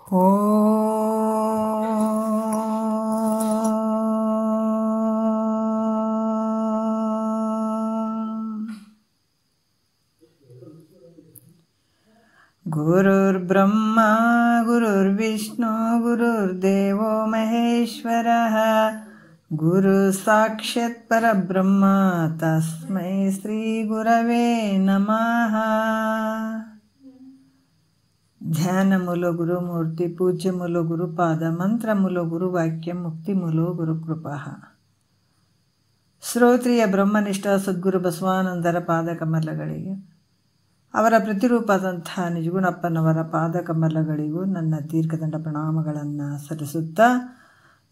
ಓ ಗುರುರ್ಬ್ರಹ್ಮ ಗುರುರ್ವಿಷ್ಣು ಗುರುರ್ದೇವೋ ಮಹೇಶ್ವರಃ ಗುರು ಸಾಕ್ಷಾತ್ ಪರಬ್ರಹ್ಮ ತಸ್ಮೈ ಶ್ರೀ ಗುರವೇ ನಮಃ. ಧ್ಯಾನ ಮೂಲ ಗುರುಮೂರ್ತಿ ಪೂಜ್ಯ ಮೂಲ ಗುರುಪಾದ ಮಂತ್ರ ಮೂಲ ಗುರುವಾಕ್ಯ ಮುಕ್ತಿ ಮೂಲ ಗುರುಕೃಪಃ. ಶ್ರೋತ್ರಿಯ ಬ್ರಹ್ಮನಿಷ್ಠ ಸದ್ಗುರು ಬಸವಾನಂದರ ಪಾದಕಮಲಗಳಿಗೆ, ಅವರ ಪ್ರತಿರೂಪದಂಥ ನಿಜಗುಣಪ್ಪನವರ ಪಾದಕಮಲಗಳಿಗೂ ನನ್ನ ದೀರ್ಘದಂಡ ಪ್ರಣಾಮಗಳನ್ನು ಸಲ್ಲಿಸುತ್ತಾ,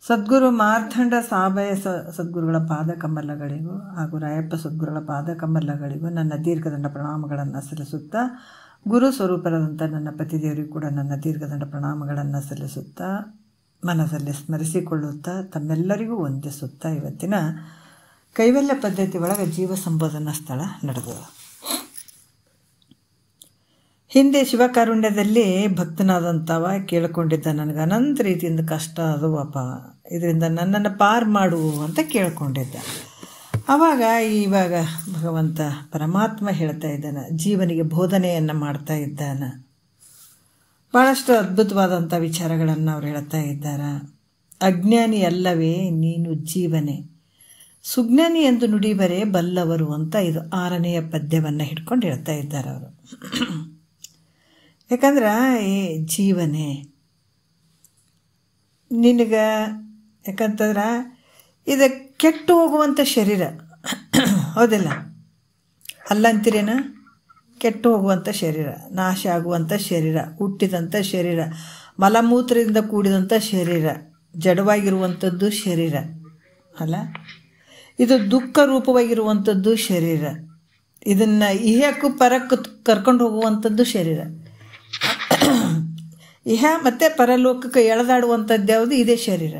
ಸದ್ಗುರು ಮಾರ್ಥಂಡ ಸಾಬಯ ಸದ್ಗುರುಗಳ ಪಾದಕಮಲಗಳಿಗೂ ಹಾಗೂ ರಾಯಪ್ಪ ಸದ್ಗುರುಗಳ ಪಾದಕಮಲಗಳಿಗೂ ನನ್ನ ದೀರ್ಘದಂಡ ಪ್ರಣಾಮಗಳನ್ನು ಸಲ್ಲಿಸುತ್ತಾ, ಗುರು ಸ್ವರೂಪರಾದಂಥ ನನ್ನ ಪತಿದೇವರಿಗೂ ಕೂಡ ನನ್ನ ದೀರ್ಘದಂಡ ಪ್ರಣಾಮಗಳನ್ನು ಸಲ್ಲಿಸುತ್ತಾ, ಮನದಲ್ಲಿ ಸ್ಮರಿಸಿಕೊಳ್ಳುತ್ತಾ, ತಮ್ಮೆಲ್ಲರಿಗೂ ವಂದಿಸುತ್ತಾ, ಇವತ್ತಿನ ಕೈವಲ್ಯ ಪದ್ಧತಿ ಒಳಗೆ ಜೀವ ಸಂಬೋಧನಾ ಸ್ಥಳ ನಡೆದದ. ಹಿಂದೆ ಶಿವಕಾರುಣ್ಯದಲ್ಲಿ ಭಕ್ತನಾದಂಥವ ಕೇಳಿಕೊಂಡಿದ್ದ, ನನಗೆ ಅನಂತ ರೀತಿಯಿಂದ ಕಷ್ಟ ಅದವಪ್ಪ, ಇದರಿಂದ ನನ್ನನ್ನು ಪಾರು ಮಾಡು ಅಂತ ಕೇಳ್ಕೊಂಡಿದ್ದ. ಆವಾಗ ಇವಾಗ ಭಗವಂತ ಪರಮಾತ್ಮ ಹೇಳ್ತಾ ಇದ್ದಾನೆ, ಜೀವನಿಗೆ ಬೋಧನೆಯನ್ನು ಮಾಡ್ತಾ ಇದ್ದಾನೆ. ಭಾಳಷ್ಟು ಅದ್ಭುತವಾದಂಥ ವಿಚಾರಗಳನ್ನು ಅವ್ರು ಹೇಳ್ತಾ ಇದ್ದಾರೆ. ಅಜ್ಞಾನಿ ಅಲ್ಲವೇ ನೀನು ಜೀವನೇ, ಸುಜ್ಞಾನಿ ಎಂದು ನುಡಿಬರೇ ಬಲ್ಲವರು ಅಂತ ಇದು 6ನೆಯ ಪದ್ಯವನ್ನು ಹಿಡ್ಕೊಂಡು ಹೇಳ್ತಾ ಇದ್ದಾರೆ ಅವರು. ಯಾಕಂದ್ರೆ ಈ ಜೀವನೇ ನಿನಗೆ, ಯಾಕಂತಂದ್ರೆ ಇದು ಕೆಟ್ಟು ಹೋಗುವಂಥ ಶರೀರ, ಹೌದಿಲ್ಲ? ಅಲ್ಲಂತೀರೇನ? ಕೆಟ್ಟು ಹೋಗುವಂಥ ಶರೀರ, ನಾಶ ಆಗುವಂಥ ಶರೀರ, ಹುಟ್ಟಿದಂಥ ಶರೀರ, ಮಲಮೂತ್ರದಿಂದ ಕೂಡಿದಂಥ ಶರೀರ, ಜಡವಾಗಿರುವಂಥದ್ದು ಶರೀರ ಅಲ್ಲ. ಇದು ದುಃಖ ರೂಪವಾಗಿರುವಂಥದ್ದು ಶರೀರ. ಇದನ್ನು ಇಹಕ್ಕೂ ಪರಕ್ಕೂ ಕರ್ಕೊಂಡು ಹೋಗುವಂಥದ್ದು ಶರೀರ. ಇಹ ಮತ್ತು ಪರಲೋಕಕ್ಕೆ ಎಳೆದಾಡುವಂಥದ್ದು ಯಾವುದು? ಇದೇ ಶರೀರ.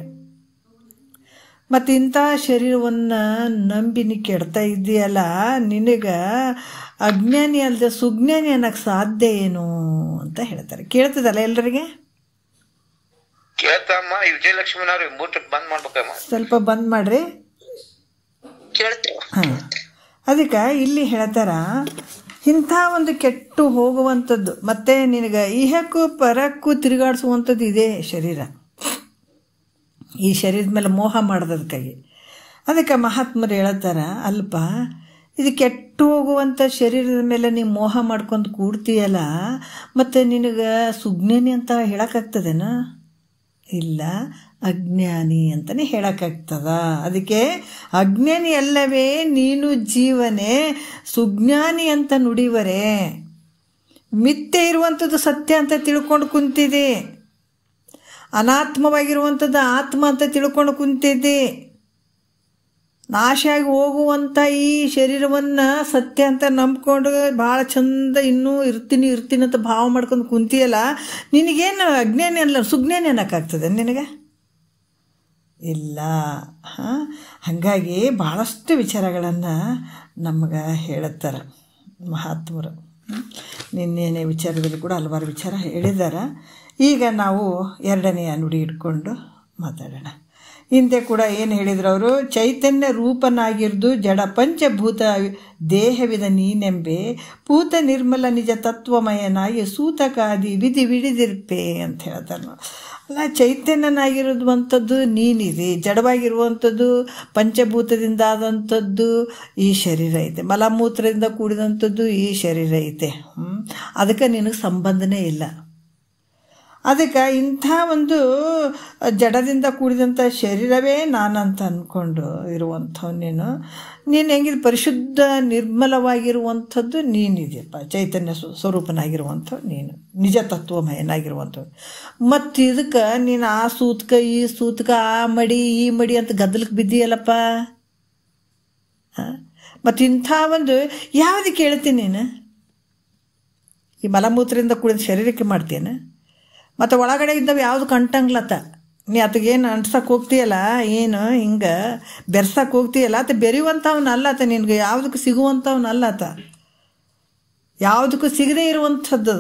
ಮತ್ತು ಇಂಥ ಶರೀರವನ್ನು ನಂಬಿ ನೀ ಕೆಡ್ತಾ ಇದ್ದೀಯಲ್ಲ, ನಿನಗೆ ಅಜ್ಞಾನಿ ಅಲ್ಲದೆ ಸುಜ್ಞಾನಿ ಅನ್ನೋಕ್ಕೆ ಸಾಧ್ಯ ಏನು ಅಂತ ಹೇಳ್ತಾರೆ. ಕೇಳ್ತದಲ್ಲ ಎಲ್ಲರಿಗೆ? ಸ್ವಲ್ಪ ಬಂದ್ ಮಾಡ್ರಿ. ಹಾಂ, ಅದಕ್ಕೆ ಇಲ್ಲಿ ಹೇಳ್ತಾರ, ಇಂಥ ಒಂದು ಕೆಟ್ಟು ಹೋಗುವಂಥದ್ದು ಮತ್ತು ನಿನಗೆ ಇಹಕ್ಕೂ ಪರಕ್ಕೂ ತಿರುಗಾಡಿಸುವಂಥದ್ದು ಇದೇ ಶರೀರ. ಈ ಶರೀರದ ಮೇಲೆ ಮೋಹ ಮಾಡೋದಕ್ಕಾಗಿ ಅದಕ್ಕೆ ಮಹಾತ್ಮರು ಹೇಳ್ತಾರ, ಅಲ್ಪ ಇದು ಕೆಟ್ಟು ಹೋಗುವಂಥ ಶರೀರದ ಮೇಲೆ ನೀವು ಮೋಹ ಮಾಡ್ಕೊಂಡು ಕೂಡ್ತೀಯಲ್ಲ, ಮತ್ತು ನಿನಗೆ ಸುಜ್ಞಾನಿ ಅಂತ ಹೇಳೋಕ್ಕಾಗ್ತದೇನ? ಇಲ್ಲ, ಅಜ್ಞಾನಿ ಅಂತಲೇ ಹೇಳೋಕ್ಕಾಗ್ತದ. ಅದಕ್ಕೆ ಅಜ್ಞಾನಿ ಅಲ್ಲವೇ ನೀನು ಜೀವನೇ, ಸುಜ್ಞಾನಿ ಅಂತ ನುಡಿವರೆ. ಮಿಥ್ಯೆ ಇರುವಂಥದ್ದು ಸತ್ಯ ಅಂತ ತಿಳ್ಕೊಂಡು ಕುಂತಿದೆ, ಅನಾತ್ಮವಾಗಿರುವಂಥದ್ದು ಆತ್ಮ ಅಂತ ತಿಳ್ಕೊಂಡು ಕುಂತಿದ್ದೆ, ನಾಶ ಆಗಿ ಹೋಗುವಂಥ ಈ ಶರೀರವನ್ನು ಸತ್ಯ ಅಂತ ನಂಬ್ಕೊಂಡು ಭಾಳ ಚಂದ ಇನ್ನೂ ಇರ್ತೀನಿ ಅಂತ ಭಾವ ಮಾಡ್ಕೊಂಡು ಕುಂತಿಯಲ್ಲ, ನಿನಗೇನು ಅಜ್ಞಾನಿ ಅಲ್ಲ ಸುಜ್ಞಾನಿ ಅನ್ನೋಕ್ಕಾಗ್ತದೆ ನಿನಗೆ? ಇಲ್ಲ. ಹಾಗಾಗಿ ಭಾಳಷ್ಟು ವಿಚಾರಗಳನ್ನು ನಮಗೆ ಹೇಳುತ್ತಾರೆ ಮಹಾತ್ಮರು. ನಿನ್ನೆನೇ ವಿಚಾರದಲ್ಲಿ ಕೂಡ ಹಲವಾರು ವಿಚಾರ ಹೇಳಿದ್ದಾರೆ. ಈಗ ನಾವು 2ನೆಯ ನುಡಿ ಇಟ್ಕೊಂಡು ಮಾತಾಡೋಣ. ಹಿಂದೆ ಕೂಡ ಏನು ಹೇಳಿದ್ರು ಅವರು? ಚೈತನ್ಯ ರೂಪನಾಗಿರ್ದು ಜಡ ಪಂಚಭೂತ ದೇಹವಿದ ನೀನೆಂಬೆ, ಪೂತ ನಿರ್ಮಲ ನಿಜ ತತ್ವಮಯನಾಗಿ ಸೂತಕಾದಿ ವಿಧಿ ವಿಡಿದಿರ್ಪೆ ಅಂತ ಹೇಳ್ತಾರೆ. ಅಲ್ಲ, ಚೈತನ್ಯನಾಗಿರುವಂಥದ್ದು ನೀನಿದೆ, ಜಡವಾಗಿರುವಂಥದ್ದು ಪಂಚಭೂತದಿಂದ ಆದಂಥದ್ದು ಈ ಶರೀರ ಐತೆ, ಮಲಮೂತ್ರದಿಂದ ಕೂಡಿದಂಥದ್ದು ಈ ಶರೀರ ಐತೆ. ಅದಕ್ಕೆ ನಿನಗೆ ಸಂಬಂಧನೇ ಇಲ್ಲ. ಅದಕ್ಕೆ ಇಂಥ ಒಂದು ಜಡದಿಂದ ಕೂಡಿದಂಥ ಶರೀರವೇ ನಾನಂತ ಅಂದ್ಕೊಂಡು ಇರುವಂಥವು ನೀನು ಹೆಂಗಿದೆ? ಪರಿಶುದ್ಧ ನಿರ್ಮಲವಾಗಿರುವಂಥದ್ದು ನೀನಿದೆಯಪ್ಪ, ಚೈತನ್ಯ ಸ್ವರೂಪನಾಗಿರುವಂಥವು ನೀನು, ನಿಜ ತತ್ವಮಯನಾಗಿರುವಂಥವು. ಮತ್ತು ಇದಕ್ಕೆ ನೀನು ಆ ಸೂತ್ಕ ಈ ಸೂತ್ಕ, ಆ ಮಡಿ ಈ ಮಡಿ ಅಂತ ಗದ್ದಲಕ್ಕೆ ಬಿದ್ದೀಯಲ್ಲಪ್ಪ. ಮತ್ತು ಇಂಥ ಒಂದು ಯಾವುದಕ್ಕೆ ಹೇಳ್ತೀನಿ ನೀನು? ಈ ಮಲಮೂತ್ರದಿಂದ ಕೂಡಿದ ಶರೀರಕ್ಕೆ ಮಾಡ್ತೀಯನ? ಮತ್ತು ಒಳಗಡೆ ಇದ್ದವು ಯಾವುದು ಕಂಟಂಗ್ಲತ್ತ, ನೀ ಅದಕ್ಕೇನು ಅಂಟ್ಸಕ್ಕೆ ಹೋಗ್ತೀಯಲ್ಲ, ಏನು ಹಿಂಗೆ ಬೆರ್ಸಕ್ಕೆ ಹೋಗ್ತೀಯಲ್ಲ, ಅದು ಬೆರೆಯುವಂಥವ್ನಲ್ಲತ್ತ, ನಿನಗೆ ಯಾವುದಕ್ಕೂ ಸಿಗುವಂಥವ್ನಲ್ಲತ್ತ, ಯಾವುದಕ್ಕೂ ಸಿಗದೇ ಇರುವಂಥದ್ದು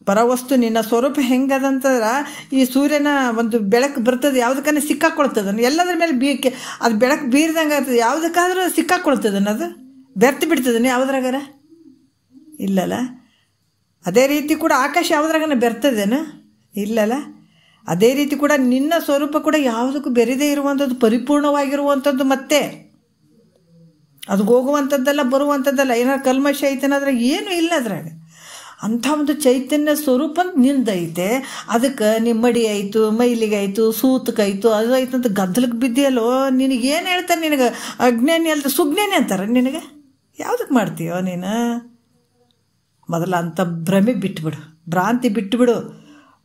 ಪರವಸ್ತು ನಿನ್ನ ಸ್ವರೂಪ ಹೆಂಗದಂತಂದ್ರೆ ಈ ಸೂರ್ಯನ ಒಂದು ಬೆಳಕು ಬರ್ತದೆ, ಯಾವುದಕ್ಕನ್ನ ಸಿಕ್ಕಾಕೊಳ್ತದನ್ನು, ಎಲ್ಲದ್ರ ಮೇಲೆ ಅದು ಬೆಳಕು ಬೀರ್ದಂಗೆ ಆಗ್ತದೆ, ಯಾವುದಕ್ಕಾದ್ರೂ ಸಿಕ್ಕಾಕೊಳ್ತದನ್ನು, ಅದು ಬೆರ್ತು ಬಿಡ್ತದನ್ನು ಯಾವುದ್ರಾಗಾರ ಇಲ್ಲಲ್ಲ. ಅದೇ ರೀತಿ ಕೂಡ ಆಕಾಶ ಯಾವುದ್ರಾಗನ ಬೆರ್ತದೇನು ಇಲ್ಲಲ್ಲ. ಅದೇ ರೀತಿ ಕೂಡ ನಿನ್ನ ಸ್ವರೂಪ ಕೂಡ ಯಾವುದಕ್ಕೂ ಬೆರೆದೇ ಇರುವಂಥದ್ದು, ಪರಿಪೂರ್ಣವಾಗಿರುವಂಥದ್ದು, ಮತ್ತೆ ಅದು ಹೋಗುವಂಥದ್ದಲ್ಲ ಬರುವಂಥದ್ದಲ್ಲ. ಏನಾರು ಕಲ್ಮಶ ಐತೇನಾದ್ರೆ ಏನೂ ಇಲ್ಲ ಅದ್ರಾಗ. ಅಂಥ ಒಂದು ಚೈತನ್ಯ ಸ್ವರೂಪ ನಿಂದೈತೆ. ಅದಕ್ಕೆ ನಿಮ್ಮ ಮಡಿ ಆಯಿತು, ಮೈಲಿಗಾಯಿತು, ಸೂತಕ್ಕಾಯಿತು, ಅದು ಆಯ್ತು ಅಂತ ಗದ್ದಲಕ್ಕೆ ಬಿದ್ದಿಯಲ್ಲೋ. ನಿನಗೇನು ಹೇಳ್ತಾರೆ, ನಿನಗೆ ಅಜ್ಞಾನಿ ಅಲ್ದ ಸುಜ್ಞಾನಿ ಅಂತಾರೆ. ನಿನಗೆ ಯಾವುದಕ್ಕೆ ಮಾಡ್ತೀಯೋ ನೀನು? ಮೊದಲ ಅಂಥ ಭ್ರಮೆ ಬಿಟ್ಟುಬಿಡು, ಭ್ರಾಂತಿ ಬಿಟ್ಟುಬಿಡು.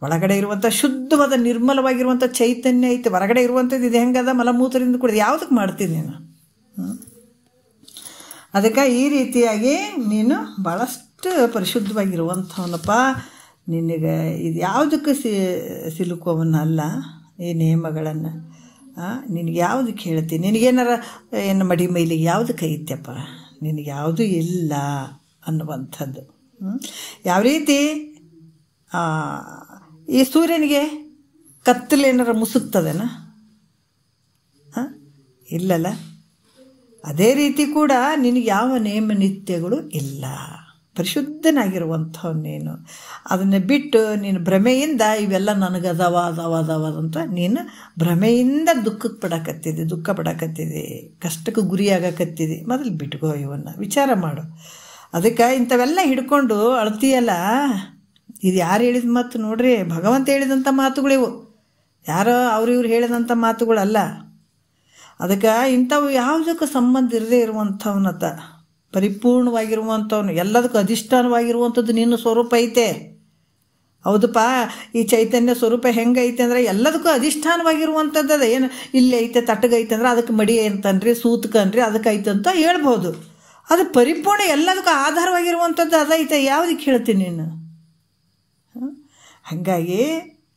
ಒಳಗಡೆ ಇರುವಂಥ ಶುದ್ಧವಾದ ನಿರ್ಮಲವಾಗಿರುವಂಥ ಚೈತನ್ಯ ಐತೆ. ಹೊರಗಡೆ ಇರುವಂಥದ್ದು ಇದು ಹೆಂಗದ ಮಲಮೂತ್ರದಿಂದ ಕೂಡಿದೆ, ಯಾವುದಕ್ಕೆ ಮಾಡ್ತೀನಿ ನೀನು? ಅದಕ್ಕೆ ಈ ರೀತಿಯಾಗಿ ನೀನು ಭಾಳಷ್ಟು ಪರಿಶುದ್ಧವಾಗಿರುವಂಥವನಪ್ಪ. ನಿನಗೆ ಇದು ಯಾವುದಕ್ಕೂ ಸಿಲುಕೋವನ್ನಲ್ಲ ಈ ನಿಯಮಗಳನ್ನು. ನಿನಗೆ ಯಾವುದಕ್ಕೆ ಹೇಳ್ತೀನಿ? ನಿನಗೇನಾರ ಏನು ಮಡಿ ಮೈಲಿಗೆ ಯಾವುದಕ್ಕೆ ಐತ್ಯಪ್ಪ? ನಿನಗೆ ಯಾವುದೂ ಇಲ್ಲ ಅನ್ನುವಂಥದ್ದು. ಯಾವ ರೀತಿ ಈ ಸೂರ್ಯನಿಗೆ ಕತ್ತಲೇನಾರ ಮುಸುಕ್ತದೇನ? ಇಲ್ಲಲ್ಲ. ಅದೇ ರೀತಿ ಕೂಡ ನಿನಗೆ ಯಾವ ನೇಮ ನಿತ್ಯಗಳು ಇಲ್ಲ. ಪರಿಶುದ್ಧನಾಗಿರುವಂಥವ್ ನೀನು. ಅದನ್ನು ಬಿಟ್ಟು ನೀನು ಭ್ರಮೆಯಿಂದ ಇವೆಲ್ಲ ನನಗದವ ಅಂತ ನೀನು ಭ್ರಮೆಯಿಂದ ದುಃಖ ಪಡಕತ್ತಿದೆ, ಕಷ್ಟಕ್ಕೆ ಗುರಿಯಾಗಕತ್ತಿದೆ. ಮೊದಲು ಬಿಟ್ಕೋ, ಇವನ್ನು ವಿಚಾರ ಮಾಡು. ಅದಕ್ಕೆ ಇಂಥವೆಲ್ಲ ಹಿಡ್ಕೊಂಡು ಅಳ್ತೀಯಲ್ಲ, ಇದು ಯಾರು ಹೇಳಿದ ಮಾತು ನೋಡ್ರಿ? ಭಗವಂತ ಹೇಳಿದಂಥ ಮಾತುಗಳಿವು, ಯಾರೋ ಇವ್ರು ಹೇಳಿದಂಥ ಮಾತುಗಳಲ್ಲ. ಅದಕ್ಕೆ ಇಂಥವು ಯಾವುದಕ್ಕೂ ಸಂಬಂಧ ಇರದೇ ಇರುವಂಥವನತ್ತ, ಪರಿಪೂರ್ಣವಾಗಿರುವಂಥವನು, ಎಲ್ಲದಕ್ಕೂ ಅಧಿಷ್ಠಾನವಾಗಿರುವಂಥದ್ದು ನಿನ್ನ ಸ್ವರೂಪ ಐತೆ. ಹೌದಪ್ಪ, ಈ ಚೈತನ್ಯ ಸ್ವರೂಪ ಹೆಂಗೈತೆ ಅಂದರೆ ಎಲ್ಲದಕ್ಕೂ ಅಧಿಷ್ಠಾನವಾಗಿರುವಂಥದ್ದು. ಅದು ಏನು ಇಲ್ಲಿ ಐತೆ, ತಟ್ಟಗೈತೆ ಅಂದ್ರೆ ಅದಕ್ಕೆ ಮಡಿ ಅಂತನ್ರಿ, ಸೂತ್ಕನ್ರಿ, ಅದಕ್ಕೆ ಐತೆ ಅಂತ ಹೇಳ್ಬೋದು. ಅದು ಪರಿಪೂರ್ಣ ಎಲ್ಲದಕ್ಕೂ ಆಧಾರವಾಗಿರುವಂಥದ್ದು ಅದೈತೆ. ಯಾವುದಕ್ಕೆ ಹೇಳ್ತೀನಿ ನೀನು? ಹಾಗಾಗಿ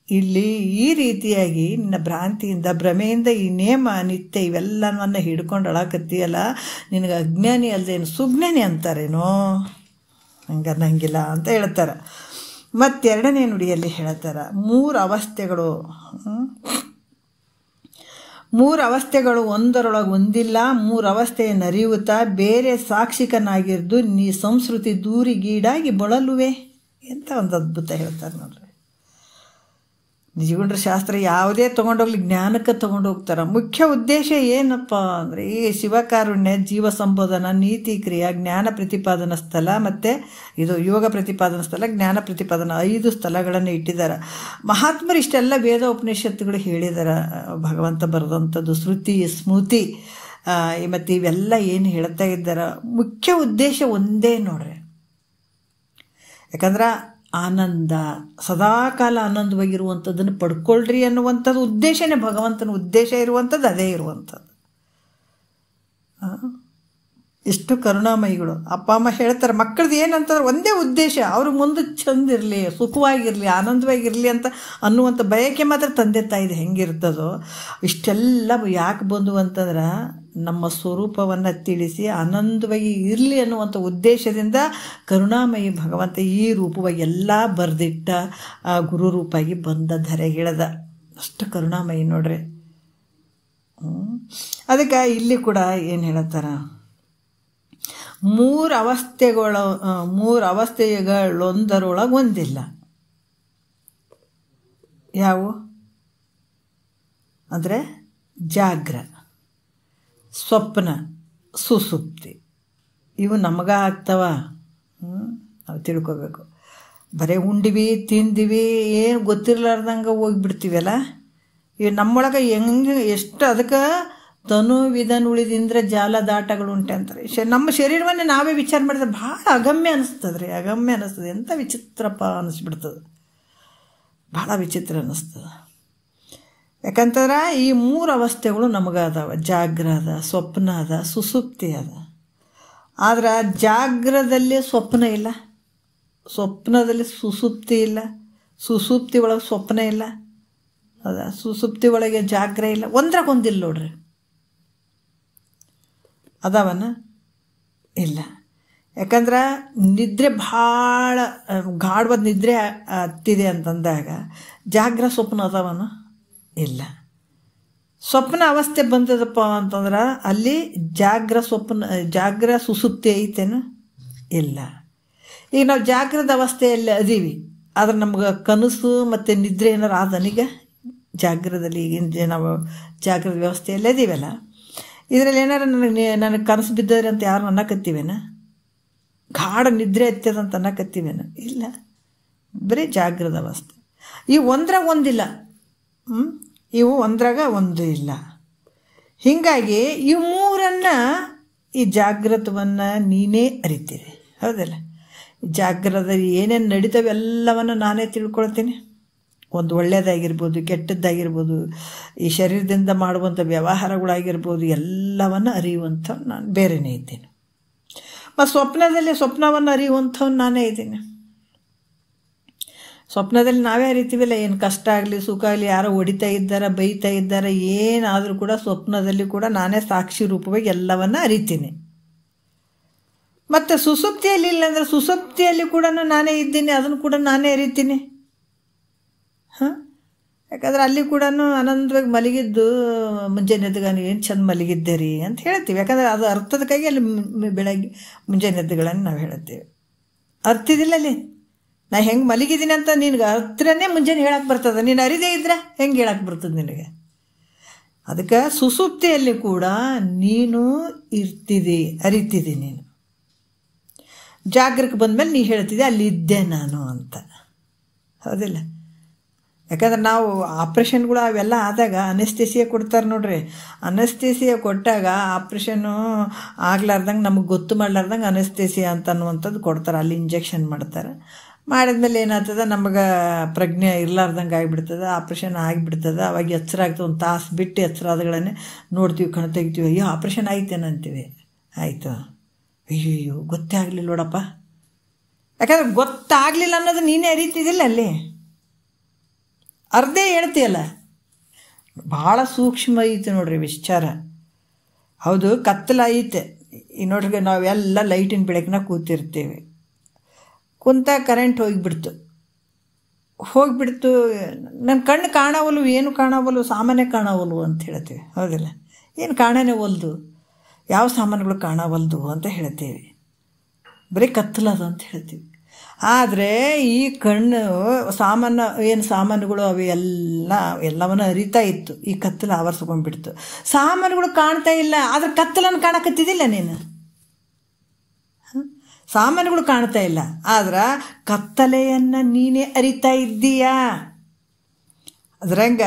ಇಲ್ಲಿ ಈ ರೀತಿಯಾಗಿ ನಿನ್ನ ಭ್ರಾಂತಿಯಿಂದ ಭ್ರಮೆಯಿಂದ ಈ ನೇಮ ನಿತ್ಯ ಇವೆಲ್ಲವನ್ನು ಹಿಡ್ಕೊಂಡು ಅಳಕತ್ತೀಯಲ್ಲ, ನಿನಗೆ ಅಜ್ಞಾನಿ ಅಲ್ಲದೇನು ಸುಜ್ಞಾನಿ ಅಂತಾರೇನೋ? ಹಂಗಿಲ್ಲ ಅಂತ ಹೇಳ್ತಾರೆ. ಮತ್ತೆರಡನೇ ನುಡಿಯಲ್ಲಿ ಹೇಳ್ತಾರೆ, ಮೂರು ಅವಸ್ಥೆಗಳು ಒಂದರೊಳಗೆ ಒಂದಿಲ್ಲ, ಮೂರು ಅವಸ್ಥೆಯನ್ನು ಅರಿಯುತ್ತಾ ಬೇರೆ ಸಾಕ್ಷಿಕನಾಗಿರ್ದು ನೀ ಸಂಸ್ಕೃತಿ ದೂರಿಗೀಡಾಗಿ ಬಳಲುವೆ ಅಂತ ಒಂದು ಅದ್ಭುತ ಹೇಳ್ತಾರೆ ನೋಡ್ರಿ. ನಿಜಗುಂಡ್ರ ಶಾಸ್ತ್ರ ಯಾವುದೇ ತೊಗೊಂಡೋಗ್ಲಿ ಜ್ಞಾನಕ್ಕೆ ತೊಗೊಂಡೋಗ್ತಾರೆ. ಮುಖ್ಯ ಉದ್ದೇಶ ಏನಪ್ಪ ಅಂದರೆ ಈ ಶಿವಕಾರುಣ್ಯ, ಜೀವ ಸಂಬೋಧನ, ನೀತಿ ಕ್ರಿಯಾ, ಜ್ಞಾನ ಪ್ರತಿಪಾದನಾ ಸ್ಥಳ ಮತ್ತು ಇದು ಯೋಗ ಪ್ರತಿಪಾದನಾ ಸ್ಥಳ, ಜ್ಞಾನ ಪ್ರತಿಪಾದನಾ 5 ಸ್ಥಳಗಳನ್ನು ಇಟ್ಟಿದ್ದಾರೆ. ಮಹಾತ್ಮರು ಇಷ್ಟೆಲ್ಲ ವೇದ ಉಪನಿಷತ್ತುಗಳು ಹೇಳಿದ್ದಾರೆ. ಭಗವಂತ ಬರೆದಂಥದ್ದು ಶ್ರುತಿ ಸ್ಮೃತಿ ಮತ್ತು ಇವೆಲ್ಲ ಏನು ಹೇಳ್ತಾ ಇದ್ದಾರೆ, ಮುಖ್ಯ ಉದ್ದೇಶ ಒಂದೇ ನೋಡ್ರಿ. ಯಾಕಂದ್ರೆ ಆನಂದ, ಸದಾಕಾಲ ಆನಂದವಾಗಿರುವಂಥದ್ದನ್ನು ಪಡ್ಕೊಳ್ರಿ ಅನ್ನುವಂಥದ್ದು ಉದ್ದೇಶನೇ, ಭಗವಂತನ ಉದ್ದೇಶ ಇರುವಂಥದ್ದು ಅದೇ ಇರುವಂಥದ್ದು. ಎಷ್ಟು ಕರುಣಾಮಯಿಗಳು. ಅಪ್ಪ ಅಮ್ಮ ಹೇಳ್ತಾರೆ, ಮಕ್ಕಳದ್ದು ಏನಂತಂದ್ರೆ ಒಂದೇ ಉದ್ದೇಶ, ಅವ್ರ ಮುಂದೆ ಚಂದಿರಲಿ, ಸುಖವಾಗಿರಲಿ, ಆನಂದವಾಗಿರಲಿ ಅಂತ ಅನ್ನುವಂಥ ಬಯಕೆ ಮಾತ್ರ ತಂದೆ ತಾಯಿದು ಹೆಂಗಿರ್ತದೋ. ಇಷ್ಟೆಲ್ಲ ಯಾಕೆ ಬಂದು ಅಂತಂದ್ರೆ ನಮ್ಮ ಸ್ವರೂಪವನ್ನು ತಿಳಿಸಿ ಆನಂದವಾಗಿ ಇರಲಿ ಅನ್ನುವಂಥ ಉದ್ದೇಶದಿಂದ ಕರುಣಾಮಯಿ ಭಗವಂತ ಈ ರೂಪವಾಗಿ ಎಲ್ಲ ಬರೆದಿಟ್ಟ ಗುರು ರೂಪಾಗಿ ಬಂದ ಧರೆಗಿಳದ. ಅಷ್ಟು ಕರುಣಾಮಯಿ ನೋಡ್ರಿ. ಅದಕ್ಕೆ ಇಲ್ಲಿ ಕೂಡ ಏನು ಹೇಳ್ತಾರ, ಮೂರು ಅವಸ್ಥೆಗಳೊಂದರೊಳಗೆ ಒಂದಿಲ್ಲ. ಯಾವುವು ಅಂದರೆ ಜಾಗ್ರ, ಸ್ವಪ್ನ, ಸುಸುಪ್ತಿ. ಇವು ನಮಗೆ ಆಗ್ತಾವ, ನಾವು ತಿಳ್ಕೊಬೇಕು. ಬರೀ ಉಂಡಿವಿ ತಿಂದಿವಿ ಏನು ಗೊತ್ತಿರ್ಲಾರ್ದಂಗೆ ಹೋಗಿಬಿಡ್ತೀವಲ್ಲ. ಇವು ನಮ್ಮೊಳಗೆ ಹೆಂಗೆ ಎಷ್ಟು ಅದಕ್ಕೆ ತನು ವಿಧನ್ ಉಳಿದಿಂದ್ರೆ ಜಾಲ ದಾಟಗಳುಂಟೆ ಅಂತಾರೆ. ನಮ್ಮ ಶರೀರವನ್ನೇ ನಾವೇ ವಿಚಾರ ಮಾಡಿದ್ರೆ ಭಾಳ ಅಗಮ್ಯ ಅನ್ನಿಸ್ತದೆ ರೀ, ಅಗಮ್ಯ ಅನ್ನಿಸ್ತದೆ. ಎಂಥ ವಿಚಿತ್ರಪ್ಪ ಅನ್ನಿಸ್ಬಿಡ್ತದೆ, ಭಾಳ ವಿಚಿತ್ರ ಅನ್ನಿಸ್ತದೆ. ಯಾಕಂತಂದ್ರೆ ಈ 3 ಅವಸ್ಥೆಗಳು ನಮಗೆ ಅದಾವ, ಜಾಗ್ರ ಅದ, ಸ್ವಪ್ನ ಅದ, ಸುಸುಪ್ತಿ ಅದ. ಆದ್ರೆ ಜಾಗ್ರದಲ್ಲಿ ಸ್ವಪ್ನ ಇಲ್ಲ, ಸ್ವಪ್ನದಲ್ಲಿ ಸುಸುಪ್ತಿ ಇಲ್ಲ, ಸುಸುಪ್ತಿ ಒಳಗೆ ಸ್ವಪ್ನ ಇಲ್ಲ, ಅದ ಸುಸುಪ್ತಿ ಒಳಗೆ ಜಾಗ್ರ ಇಲ್ಲ. ಒಂದ್ರಾಗೊಂದಿಲ್ಲ ನೋಡ್ರಿ, ಅದಾವನ ಇಲ್ಲ. ಯಾಕಂದ್ರೆ ನಿದ್ರೆ ಭಾಳ ಗಾಢವಾದ ನಿದ್ರೆ ಹತ್ತಿದೆ ಅಂತಂದಾಗ ಜಾಗ್ರ ಸ್ವಪ್ನ ಅದಾವನು ಇಲ್ಲ. ಸ್ವಪ್ನ ಅವಸ್ಥೆ ಬಂದದಪ್ಪ ಅಂತಂದ್ರೆ ಅಲ್ಲಿ ಜಾಗ್ರ ಸುಸುಪ್ತಿ ಐತೇನು ಇಲ್ಲ. ಈಗ ನಾವು ಜಾಗ್ರದ ಅವಸ್ಥೆಯಲ್ಲಿ ಅದೀವಿ, ಆದ್ರೆ ನಮ್ಗೆ ಕನಸು ಮತ್ತು ನಿದ್ರೆ ಏನಾರು ಆದನೀಗ ಜಾಗ್ರದಲ್ಲಿ ಈಗಿನ ನಾವು ಜಾಗ್ರದ ವ್ಯವಸ್ಥೆಯಲ್ಲಿ ಅದೀವಲ್ಲ, ಇದರಲ್ಲಿ ಏನಾರು ನನಗೆ ಕನಸು ಬಿದ್ದವ್ರಿ ಅಂತ ಯಾರು ಅನ್ನಕತ್ತೀವೇನ? ಗಾಢ ನಿದ್ರೆ ಹತ್ತದಂತ ಅನ್ನಕತ್ತೀವೇನ? ಇಲ್ಲ, ಬರೀ ಜಾಗ್ರದ ಅವಸ್ಥೆ. ಈ ಒಂದ್ರಾಗ ಒಂದಿಲ್ಲ, ಇವು ಒಂದ್ರಾಗ ಒಂದು ಇಲ್ಲ. ಹೀಗಾಗಿ ಈ ಮೂರನ್ನು ಈ ಜಾಗೃತವನ್ನು ನೀನೇ ಅರಿತೀರಿ, ಹೌದಲ್ಲ? ಜಾಗ್ರದಲ್ಲಿ ಏನೇನು ನಡೀತವೆ ಎಲ್ಲವನ್ನು ನಾನೇ ತಿಳ್ಕೊಳ್ತೀನಿ. ಒಂದು ಒಳ್ಳೆಯದಾಗಿರ್ಬೋದು, ಕೆಟ್ಟದ್ದಾಗಿರ್ಬೋದು, ಈ ಶರೀರದಿಂದ ಮಾಡುವಂಥ ವ್ಯವಹಾರಗಳಾಗಿರ್ಬೋದು, ಎಲ್ಲವನ್ನು ಅರಿಯುವಂಥ ನಾನು ಬೇರೆಯೇ ಇದ್ದೀನಿ. ಮತ್ತು ಸ್ವಪ್ನವನ್ನು ಅರಿಯುವಂಥವ್ನು ನಾನೇ ಇದ್ದೀನಿ. ಸ್ವಪ್ನದಲ್ಲಿ ನಾವೇ ಅರಿತೀವಿಲ್ಲ, ಏನು ಕಷ್ಟ ಆಗಲಿ ಸುಖ ಆಗಲಿ, ಯಾರೋ ಹೊಡಿತಾ ಇದ್ದಾರೆ ಬೈತಾ ಇದ್ದಾರೆ ಏನಾದರೂ ಕೂಡ ಸ್ವಪ್ನದಲ್ಲಿ ಕೂಡ ನಾನೇ ಸಾಕ್ಷಿ ರೂಪವಾಗಿ ಎಲ್ಲವನ್ನು ಅರಿತೀನಿ. ಮತ್ತು ಸುಸುಪ್ತಿಯಲ್ಲಿ ಇಲ್ಲಾಂದರೆ ಸುಸುಪ್ತಿಯಲ್ಲಿ ಕೂಡ ನಾನೇ ಇದ್ದೀನಿ, ಅದನ್ನು ಕೂಡ ನಾನೇ ಅರಿತೀನಿ. ಯಾಕಂದ್ರೆ ಅಲ್ಲಿ ಕೂಡ ಆನಂದವಾಗಿ ಮಲಗಿದ್ದು ಮುಂಜಾನೆ ಎದ್ದುಗ ಏನು ಚಂದ ಮಲಗಿದ್ದೆ ರೀ ಅಂತ ಹೇಳ್ತೀವಿ. ಯಾಕಂದರೆ ಅದು ಅರ್ಥದಕ್ಕಾಗಿ ಅಲ್ಲಿ ಬೆಳಗ್ಗೆ ಮುಂಜಾನೆ ಎದ್ದುಗಳನ್ನು ನಾವು ಹೇಳ್ತೀವಿ. ಅರ್ಥದಿಲ್ಲ ಅಲ್ಲಿ ನಾ ಹೆಂಗೆ ಮಲಗಿದ್ದೀನಿ ಅಂತ ನಿನಗೆ ಅರ್ಥನೇ ಮುಂಜಾನೆ ಹೇಳಕ್ಕೆ ಬರ್ತದೆ, ನೀನು ಅರಿದೇ ಇದ್ರೆ ಹೆಂಗೆ ಹೇಳಕ್ಕೆ ಬರ್ತದೆ ನಿನಗೆ? ಅದಕ್ಕೆ ಸುಸುಪ್ತಿಯಲ್ಲಿ ಕೂಡ ನೀನು ಇರ್ತಿದ್ದಿ, ಅರಿತಿದ್ದಿ. ನೀನು ಜಾಗ್ರಕ್ಕೆ ಬಂದಮೇಲೆ ನೀ ಹೇಳ್ತಿದ್ದೆ ಅಲ್ಲಿ ಇದ್ದೆ ನಾನು ಅಂತ, ಹೌದಿಲ್ಲ? ಯಾಕಂದ್ರೆ ನಾವು ಆಪ್ರೇಷನ್ಗಳು ಅವೆಲ್ಲ ಆದಾಗ ಅನೆಸ್ಥೆಸಿಯಾ ಕೊಡ್ತಾರೆ ನೋಡ್ರಿ. ಅನೆಸ್ಥೆಸಿಯಾ ಕೊಟ್ಟಾಗ ಆಪ್ರೇಷನ್ನು ಆಗ್ಲಾರ್ದಂಗೆ ನಮಗೆ ಗೊತ್ತು ಮಾಡ್ಲಾರ್ದಂಗೆ ಅನೆಸ್ಥೆಸಿಯಾ ಅಂತ ಅನ್ನುವಂಥದ್ದು ಕೊಡ್ತಾರೆ. ಅಲ್ಲಿ ಇಂಜೆಕ್ಷನ್ ಮಾಡ್ತಾರೆ. ಮಾಡಿದ್ಮೇಲೆ ಏನಾಗ್ತದೆ, ನಮಗೆ ಪ್ರಜ್ಞೆ ಇರ್ಲಾರ್ದಂಗೆ ಆಗಿಬಿಡ್ತದೆ, ಆಪ್ರೇಷನ್ ಆಗಿಬಿಡ್ತದೆ. ಅವಾಗ ಎಚ್ಚರ ಆಗ್ತದೆ, ಒಂದು ತಾಸು ಬಿಟ್ಟು ಎಚ್ಚರ ಆದಗಳನ್ನೇ ನೋಡ್ತೀವಿ, ಕಣ್ಣು ತೆಗಿತೀವಿ, ಅಯ್ಯೋ ಆಪ್ರೇಷನ್ ಆಯ್ತೇನೆ ಅಂತೀವಿ. ಆಯಿತು, ಅಯ್ಯೋ ಗೊತ್ತೇ ಆಗಲಿಲ್ಲ ನೋಡಪ್ಪ. ಯಾಕಂದ್ರೆ ಗೊತ್ತಾಗಲಿಲ್ಲ ಅನ್ನೋದು ನೀನೇ ಅರಿತಿದ್ದಿಲ್ಲ, ಅಲ್ಲಿ ಅರ್ಧೇ ಹೇಳ್ತೀಯಲ್ಲ. ಭಾಳ ಸೂಕ್ಷ್ಮ ಐತೆ ನೋಡ್ರಿ ವಿಚಾರ. ಹೌದು, ಕತ್ತಲೈತೆ. ಈ ನೋಡ್ರಿ, ನಾವೆಲ್ಲ ಲೈಟಿನ ಬೆಳಕಿನ ಕೂತಿರ್ತೀವಿ. ಕುಂತ ಕರೆಂಟ್ ಹೋಗಿಬಿಡ್ತು, ನನ್ನ ಕಣ್ಣು ಕಾಣವಲ್ವು, ಏನು ಕಾಣವಲ್ವು, ಸಾಮಾನ್ಯ ಕಾಣವಲ್ವು ಅಂತ ಹೇಳ್ತೀವಿ, ಹೌದಿಲ್ಲ? ಏನು ಕಾಣನೇ ಒಲ್ದು, ಯಾವ ಸಾಮಾನುಗಳು ಕಾಣವಲ್ದು ಅಂತ ಹೇಳ್ತೀವಿ, ಬರೀ ಕತ್ತಲದು ಅಂತ ಹೇಳ್ತೀವಿ. ಆದರೆ ಈ ಕಣ್ಣು ಸಾಮಾನುಗಳು ಅವು ಎಲ್ಲವನ್ನು ಅರಿತಾ ಇತ್ತು. ಈ ಕತ್ತಲು ಆವರಿಸ್ಕೊಂಡ್ಬಿಡ್ತು, ಸಾಮಾನುಗಳು ಕಾಣ್ತಾ ಇಲ್ಲ, ಆದ್ರೆ ಕತ್ತಲನ್ನು ಕಾಣಕತ್ತಿದ್ದಿಲ್ಲ ನೀನು. ಸಾಮಾನುಗಳು ಕಾಣ್ತಾ ಇಲ್ಲ, ಆದ್ರೆ ಕತ್ತಲೆಯನ್ನು ನೀನೇ ಅರಿತಾ ಇದ್ದೀಯಾ. ಅದ್ರಂಗ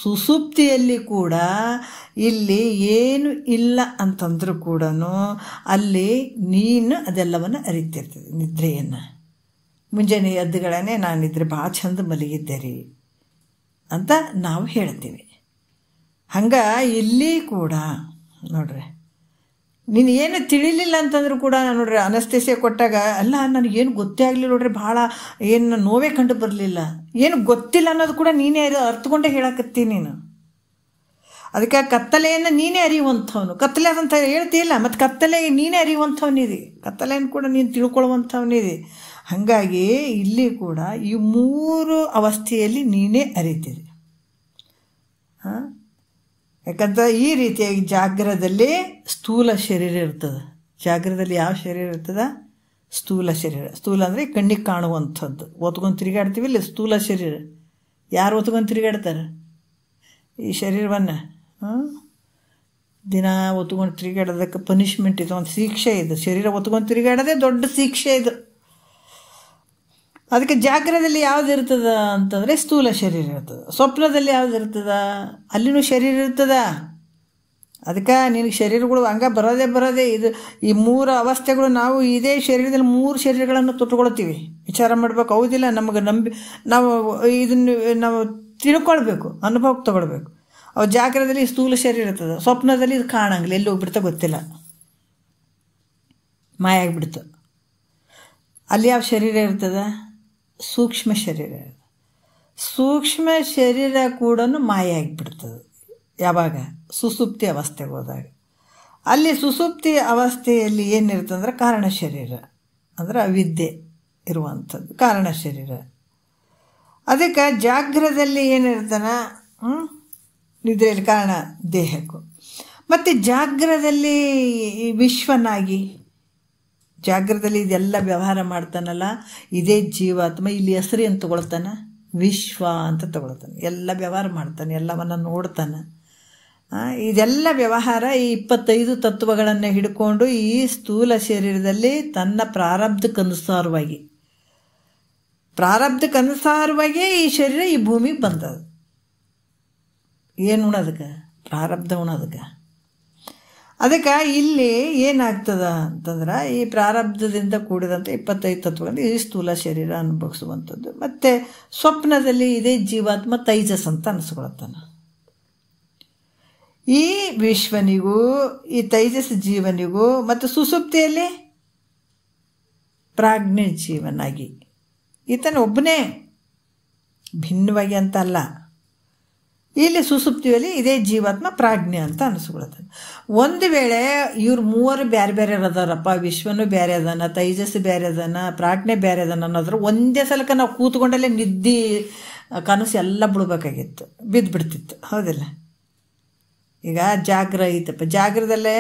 ಸುಸುಪ್ತಿಯಲ್ಲಿ ಕೂಡ ಇಲ್ಲಿ ಏನು ಇಲ್ಲ ಅಂತಂದ್ರೂ ಕೂಡ ಅಲ್ಲಿ ನೀನು ಅದೆಲ್ಲವನ್ನು ಅರಿತಿರ್ತದೆ. ನಿದ್ರೆಯನ್ನು ಮುಂಜಾನೆ ಎದ್ದುಗಳನ್ನೇ ನಾನು ನಿದ್ರೆ ಭಾಳ ಚಂದ ಮಲಗಿದ್ದೆ ರೀ ಅಂತ ನಾವು ಹೇಳ್ತೀವಿ. ಹಂಗೆ ಇಲ್ಲಿ ಕೂಡ ನೋಡ್ರಿ, ನೀನು ಏನು ತಿಳಿಲಿಲ್ಲ ಅಂತಂದ್ರೂ ಕೂಡ ನೋಡ್ರಿ, ಅನಸ್ತೇಸಿಯಾ ಕೊಟ್ಟಾಗ ಅಲ್ಲ ನನಗೇನು ಗೊತ್ತೇ ಆಗಲಿಲ್ಲ ನೋಡ್ರಿ, ಭಾಳ ಏನು ನೋವೇ ಕಂಡು ಬರಲಿಲ್ಲ, ಏನು ಗೊತ್ತಿಲ್ಲ ಅನ್ನೋದು ಕೂಡ ನೀನೇ ಅರ್ಥಕೊಂಡೇ ಹೇಳಕತ್ತೀನಿ ನೀನು. ಅದಕ್ಕೆ ಕತ್ತಲೆಯನ್ನು ನೀನೇ ಅರಿಯುವಂಥವನು, ಕತ್ತಲೆ ಅದಂತ ಹೇಳ್ತೀಯಲ್ಲ, ಮತ್ತು ಕತ್ತಲೆಗೆ ನೀನೇ ಅರಿಯುವಂಥವನಿದೆ, ಕತ್ತಲೆಯನ್ನು ಕೂಡ ನೀನು ತಿಳ್ಕೊಳ್ಳುವಂಥವನಿದೆ. ಹಾಗಾಗಿ ಇಲ್ಲಿ ಕೂಡ ಈ ಮೂರು ಅವಸ್ಥೆಯಲ್ಲಿ ನೀನೇ ಅರಿತಿದೆ. ಯಾಕಂತ ಈ ರೀತಿಯಾಗಿ ಜಾಗ್ರದಲ್ಲಿ ಸ್ಥೂಲ ಶರೀರ ಇರ್ತದೆ. ಜಾಗ್ರದಲ್ಲಿ ಯಾವ ಶರೀರ ಇರ್ತದೆ? ಸ್ಥೂಲ ಶರೀರ. ಸ್ಥೂಲ ಅಂದರೆ ಕಣ್ಣಿಗೆ ಕಾಣುವಂಥದ್ದು. ಒತ್ಕೊಂಡು ತಿರುಗಾಡ್ತೀವಿ ಇಲ್ಲಿ ಸ್ಥೂಲ ಶರೀರ. ಯಾರು ಒತ್ಕೊಂಡು ತಿರುಗಾಡ್ತಾರೆ ಈ ಶರೀರವನ್ನು? ದಿನ ಒತ್ಕೊಂಡು ತಿರುಗಾಡೋದಕ್ಕೆ ಪನಿಷ್ಮೆಂಟ್ ಇದು, ಒಂದು ಶಿಕ್ಷೆ ಇದು. ಶರೀರ ಒತ್ಕೊಂಡು ತಿರುಗಾಡೋದೇ ದೊಡ್ಡ ಶಿಕ್ಷೆ ಇದು. ಅದಕ್ಕೆ ಜಾಗ್ರದಲ್ಲಿ ಯಾವ್ದು ಇರ್ತದ ಅಂತಂದರೆ ಸ್ಥೂಲ ಶರೀರ ಇರ್ತದೆ. ಸ್ವಪ್ನದಲ್ಲಿ ಯಾವ್ದು ಇರ್ತದ? ಅಲ್ಲಿನೂ ಶರೀರ ಇರ್ತದ. ಅದಕ್ಕೆ ನಿನಗೆ ಶರೀರಗಳು ಹಂಗೆ ಬರೋದೇ ಇದು. ಈ ಮೂರು ಅವಸ್ಥೆಗಳು ನಾವು ಇದೇ ಶರೀರದಲ್ಲಿ ಮೂರು ಶರೀರಗಳನ್ನು ತೊಟ್ಕೊಳ್ತೀವಿ. ವಿಚಾರ ಮಾಡಬೇಕು, ಹೌದಿಲ್ಲ? ನಮಗೆ ನಾವು ಇದನ್ನು ನಾವು ತಿಳ್ಕೊಳ್ಬೇಕು, ಅನುಭವಕ್ಕೆ ತೊಗೊಳ್ಬೇಕು. ಅವು ಜಾಗ್ರದಲ್ಲಿ ಸ್ಥೂಲ ಶರೀರ ಇರ್ತದೆ, ಸ್ವಪ್ನದಲ್ಲಿ ಇದು ಕಾಣಂಗಿಲ್ಲ, ಎಲ್ಲಿ ಹೋಗ್ಬಿಡ್ತಾ ಗೊತ್ತಿಲ್ಲ, ಮಾಯ ಆಗಿಬಿಡ್ತು. ಅಲ್ಲಿ ಯಾವ ಶರೀರ ಇರ್ತದೆ? ಸೂಕ್ಷ್ಮ ಶರೀರ. ಸೂಕ್ಷ್ಮ ಶರೀರ ಕೂಡ ಮಾಯ ಆಗಿಬಿಡ್ತದೆ ಯಾವಾಗ? ಸುಸುಪ್ತಿ ಅವಸ್ಥೆಗೆ ಹೋದಾಗ. ಅಲ್ಲಿ ಸುಸುಪ್ತಿ ಅವಸ್ಥೆಯಲ್ಲಿ ಏನಿರ್ತಂದ್ರೆ ಕಾರಣ ಶರೀರ ಅಂದ್ರೆ ಅವಿದ್ಯೆ ಇರುವಂಥದ್ದು ಕಾರಣ ಶರೀರ. ಅದಕ್ಕೆ ಜಾಗ್ರದಲ್ಲಿ ಏನಿರ್ತಾನ ನಿದ್ರೆಯಲ್ಲಿ ಕಾರಣ ದೇಹಕ್ಕೂ. ಮತ್ತು ಜಾಗ್ರದಲ್ಲಿ ವಿಶ್ವನಾಗಿ ಜಾಗ್ರದಲ್ಲಿ ಇದೆಲ್ಲ ವ್ಯವಹಾರ ಮಾಡ್ತಾನಲ್ಲ, ಇದೇ ಜೀವಾತ್ಮ. ಇಲ್ಲಿ ಹೆಸರು ಏನು ತಗೊಳ್ತಾನೆ? ವಿಶ್ವ ಅಂತ ತಗೊಳ್ತಾನೆ. ಎಲ್ಲ ವ್ಯವಹಾರ ಮಾಡ್ತಾನೆ, ಎಲ್ಲವನ್ನು ನೋಡ್ತಾನೆ. ಇದೆಲ್ಲ ವ್ಯವಹಾರ ಈ 25 ತತ್ವಗಳನ್ನು ಹಿಡ್ಕೊಂಡು ಈ ಸ್ಥೂಲ ಶರೀರದಲ್ಲಿ ತನ್ನ ಪ್ರಾರಬ್ಧಕ್ಕನುಸಾರವಾಗಿ ಈ ಶರೀರ ಈ ಭೂಮಿಗೆ ಬಂದದ. ಏನು ಉಣೋದಕ್ಕೆ? ಪ್ರಾರಬ್ಧ ಉಣೋದಕ್ಕೆ. ಅದಕ್ಕೆ ಇಲ್ಲಿ ಏನಾಗ್ತದ ಅಂತಂದ್ರೆ ಈ ಪ್ರಾರಬ್ಧದಿಂದ ಕೂಡಿದಂಥ 25 ತತ್ವಗಳಲ್ಲಿ ಈ ಸ್ಥೂಲ ಶರೀರ ಅನುಭವಿಸುವಂಥದ್ದು. ಮತ್ತು ಸ್ವಪ್ನದಲ್ಲಿ ಇದೇ ಜೀವಾತ್ಮ ತೈಜಸ್ ಅಂತ ಅನಿಸ್ಕೊಳ್ತಾನೆ. ಈ ವಿಶ್ವನಿಗೂ ಈ ತೈಜಸ್ ಜೀವನಿಗೂ ಮತ್ತು ಸುಸುಪ್ತಿಯಲ್ಲಿ ಪ್ರಾಜ್ಞೆ ಜೀವನಾಗಿ ಈತನ ಒಬ್ಬನೇ ಭಿನ್ನವಾಗಿ ಅಂತ ಅಲ್ಲ. ಇಲ್ಲಿ ಸುಸುಪ್ತಿಯಲ್ಲಿ ಇದೇ ಜೀವಾತ್ಮ ಪ್ರಾಜ್ಞೆ ಅಂತ ಅನಿಸ್ಕೊಳ್ತಾನೆ. ಒಂದು ವೇಳೆ ಇವ್ರು ಮೂವರು ಬೇರೆ ಬೇರೆ ಅದಾರಪ್ಪ, ವಿಶ್ವನೂ ಬೇರೆ ಅದಾನ, ತೈಜಸ್ಸು ಬೇರೆ ಅದಾನ, ಪ್ರಾಜ್ಞೆ ಬೇರೆ ಅದಾನ ಅನ್ನೋದ್ರ ಒಂದೇ ಸಲಕ್ಕೆ ನಾವು ಕೂತ್ಕೊಂಡಲ್ಲೇ ನಿದ್ದೆ ಕನಸು ಎಲ್ಲ ಬಿಡ್ಬೇಕಾಗಿತ್ತು, ಬಿದ್ದುಬಿಡ್ತಿತ್ತು. ಹೌದಿಲ್ಲ? ಈಗ ಜಾಗ್ರ ಐತಪ್ಪ, ಜಾಗ್ರದಲ್ಲೇ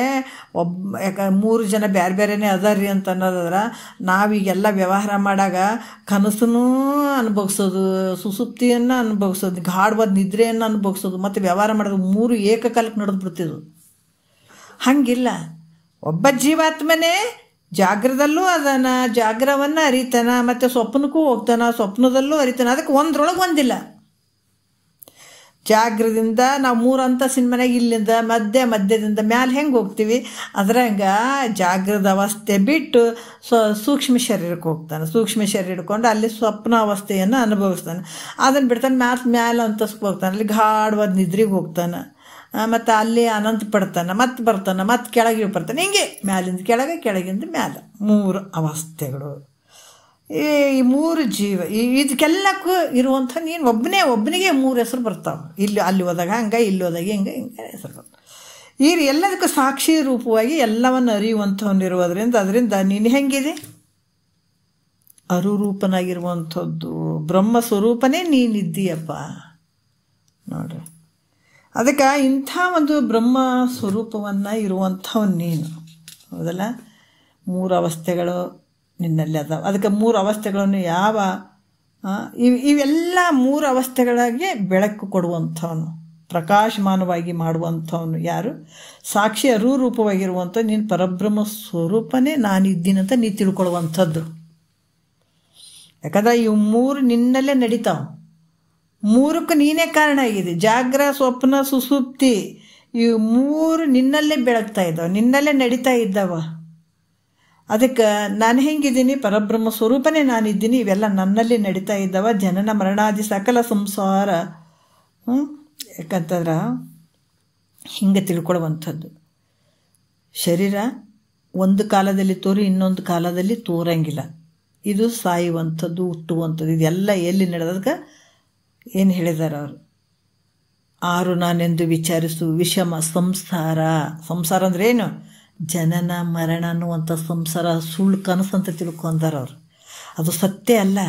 ಯಾಕೆ 3 ಜನ ಬೇರೆ ಬೇರೆನೇ ಅದಾರ್ರಿ ಅಂತ ಅನ್ನೋದಾದ್ರೆ ನಾವೀಗೆಲ್ಲ ವ್ಯವಹಾರ ಮಾಡಾಗ ಕನಸನ್ನೂ ಅನುಭವಿಸೋದು, ಸುಸುಪ್ತಿಯನ್ನು ಅನುಭವಿಸೋದು, ಗಾಢವಾದ ನಿದ್ರೆಯನ್ನು ಅನುಭವಿಸೋದು, ಮತ್ತು ವ್ಯವಹಾರ ಮಾಡೋದು 3 ಏಕಕಾಲಕ್ಕೆ ನಡೆದು ಬಿಡ್ತಿದ್ವು. ಹಾಗಿಲ್ಲ, ಒಬ್ಬ ಜೀವಾತ್ಮನೇ ಜಾಗ್ರದಲ್ಲೂ ಅದಾನ, ಜಾಗ್ರವನ್ನು ಅರಿತಾನ, ಮತ್ತು ಸ್ವಪ್ನಕ್ಕೂ ಹೋಗ್ತಾನ, ಸ್ವಪ್ನದಲ್ಲೂ ಅರಿತಾನ. ಅದಕ್ಕೆ ಒಂದ್ರೊಳಗೆ ಒಂದಿಲ್ಲ. ಜಾಗ್ರದಿಂದ ನಾವು 3 ಅಂತಸ್ತಿನ ಮನೆಗೆ ಇಲ್ಲಿಂದ ಮಧ್ಯದಿಂದ ಮ್ಯಾಲೆ ಹೆಂಗೆ ಹೋಗ್ತೀವಿ ಅದ್ರಂಗ ಜಾಗ್ರದ ಅವಸ್ಥೆ ಬಿಟ್ಟು ಸೂಕ್ಷ್ಮ ಶರೀರಕ್ಕೆ ಹೋಗ್ತಾನೆ. ಸೂಕ್ಷ್ಮ ಶರೀರ ಹಿಡ್ಕೊಂಡು ಅಲ್ಲಿ ಸ್ವಪ್ನ ಅವಸ್ಥೆಯನ್ನು ಅನುಭವಿಸ್ತಾನೆ. ಅದನ್ನು ಬಿಡ್ತಾನೆ, ಮ್ಯಾಲೆ ಅಂತಸ್ಗೆ ಹೋಗ್ತಾನೆ, ಅಲ್ಲಿ ಗಾಢವಾದ ನಿದ್ರೆಗೆ ಹೋಗ್ತಾನೆ. ಮತ್ತು ಅಲ್ಲಿ ಅನಂತ ಪಡ್ತಾನೆ, ಮತ್ತೆ ಬರ್ತಾನೆ, ಮತ್ತೆ ಕೆಳಗೆ ಬರ್ತಾನೆ. ಹಿಂಗೆ ಮ್ಯಾಲಿಂದ ಕೆಳಗೆ, ಕೆಳಗಿಂದ ಮ್ಯಾಲೆ 3 ಅವಸ್ಥೆಗಳು. ಈ 3 ಜೀವ ಇದಕ್ಕೆಲ್ಲಕ್ಕೂ ಇರುವಂಥ ನೀನು ಒಬ್ಬನಿಗೆ 3 ಹೆಸರು ಬರ್ತಾವೆ. ಇಲ್ಲಿ ಅಲ್ಲಿ ಹೋದಾಗ ಹಂಗೆ, ಇಲ್ಲಿ ಹೋದಾಗ ಹಿಂಗೆ ಹೆಸರು ಬರ್ತಾವೆ. ಈ ಎಲ್ಲದಕ್ಕೂ ಸಾಕ್ಷಿ ರೂಪವಾಗಿ ಎಲ್ಲವನ್ನು ಅರಿಯುವಂಥವನ್ನಿರುವುದರಿಂದ ಅದರಿಂದ ನೀನು ಹೆಂಗಿದೆ? ಅರುರೂಪನಾಗಿರುವಂಥದ್ದು ಬ್ರಹ್ಮ ಸ್ವರೂಪನೇ ನೀನಿದ್ದೀಯಪ್ಪ ನೋಡ್ರಿ. ಅದಕ್ಕೆ ಇಂಥ ಒಂದು ಬ್ರಹ್ಮ ಸ್ವರೂಪವನ್ನು ಇರುವಂಥವನು ನೀನು. ಹೌದಲ್ಲ? 3 ಅವಸ್ಥೆಗಳು ನಿನ್ನಲ್ಲಿ ಅದಾವೆ. ಅದಕ್ಕೆ 3 ಅವಸ್ಥೆಗಳನ್ನು ಇವೆಲ್ಲ 3 ಅವಸ್ಥೆಗಳಿಗೆ ಬೆಳಕು ಕೊಡುವಂಥವನು, ಪ್ರಕಾಶಮಾನವಾಗಿ ಮಾಡುವಂಥವನು ಯಾರು? ಸಾಕ್ಷಿ ಅರುರೂಪವಾಗಿರುವಂಥ ನೀನು ಪರಬ್ರಹ್ಮ ಸ್ವರೂಪನೇ ನಾನಿದ್ದೀನಂತ ನೀ ತಿಳ್ಕೊಳ್ಳುವಂಥದ್ದು. ಯಾಕಂದ್ರೆ ಇವು 3 ನಿನ್ನಲ್ಲೇ ನಡೀತಾವೆ. 3ಕ್ಕೂ ನೀನೇ ಕಾರಣ ಆಗಿದೆ. ಜಾಗ್ರ, ಸ್ವಪ್ನ, ಸುಸುಪ್ತಿ ಇವು 3 ನಿನ್ನಲ್ಲೇ ಬೆಳಗ್ತಾ ಇದ್ದಾವೆ, ನಿನ್ನಲ್ಲೇ ನಡೀತಾ ಇದ್ದಾವ. ಅದಕ್ಕೆ ನಾನು ಹೆಂಗಿದ್ದೀನಿ? ಪರಬ್ರಹ್ಮ ಸ್ವರೂಪನೇ ನಾನಿದ್ದೀನಿ. ಇವೆಲ್ಲ ನನ್ನಲ್ಲಿ ನಡೀತಾ ಇದ್ದಾವ. ಜನನ ಮರಣಾದಿ ಸಕಲ ಸಂಸಾರ. ಯಾಕಂತಂದ್ರೆ ಹಿಂಗೆ ತಿಳ್ಕೊಳ್ಳುವಂಥದ್ದು. ಶರೀರ ಒಂದು ಕಾಲದಲ್ಲಿ ತೋರಿ ಇನ್ನೊಂದು ಕಾಲದಲ್ಲಿ ತೋರಂಗಿಲ್ಲ. ಇದು ಸಾಯುವಂಥದ್ದು, ಹುಟ್ಟುವಂಥದ್ದು. ಇದೆಲ್ಲ ಎಲ್ಲಿ ನಡೆದದಕ್ಕೆ ಏನು ಹೇಳಿದ್ದಾರೆ ಅವರು? 6 ನಾನೆಂದು ವಿಚಾರಿಸು ವಿಷಮ ಸಂಸಾರ. ಸಂಸಾರ ಅಂದ್ರೆ ಏನು? ಜನನ ಮರಣ ಅನ್ನುವಂಥ ಸಂಸಾರ ಸುಳ್ಳು ಕನಸು ಅಂತ ತಿಳ್ಕೊಂಡಾರ ಅವರು. ಅದು ಸತ್ಯ ಅಲ್ಲ.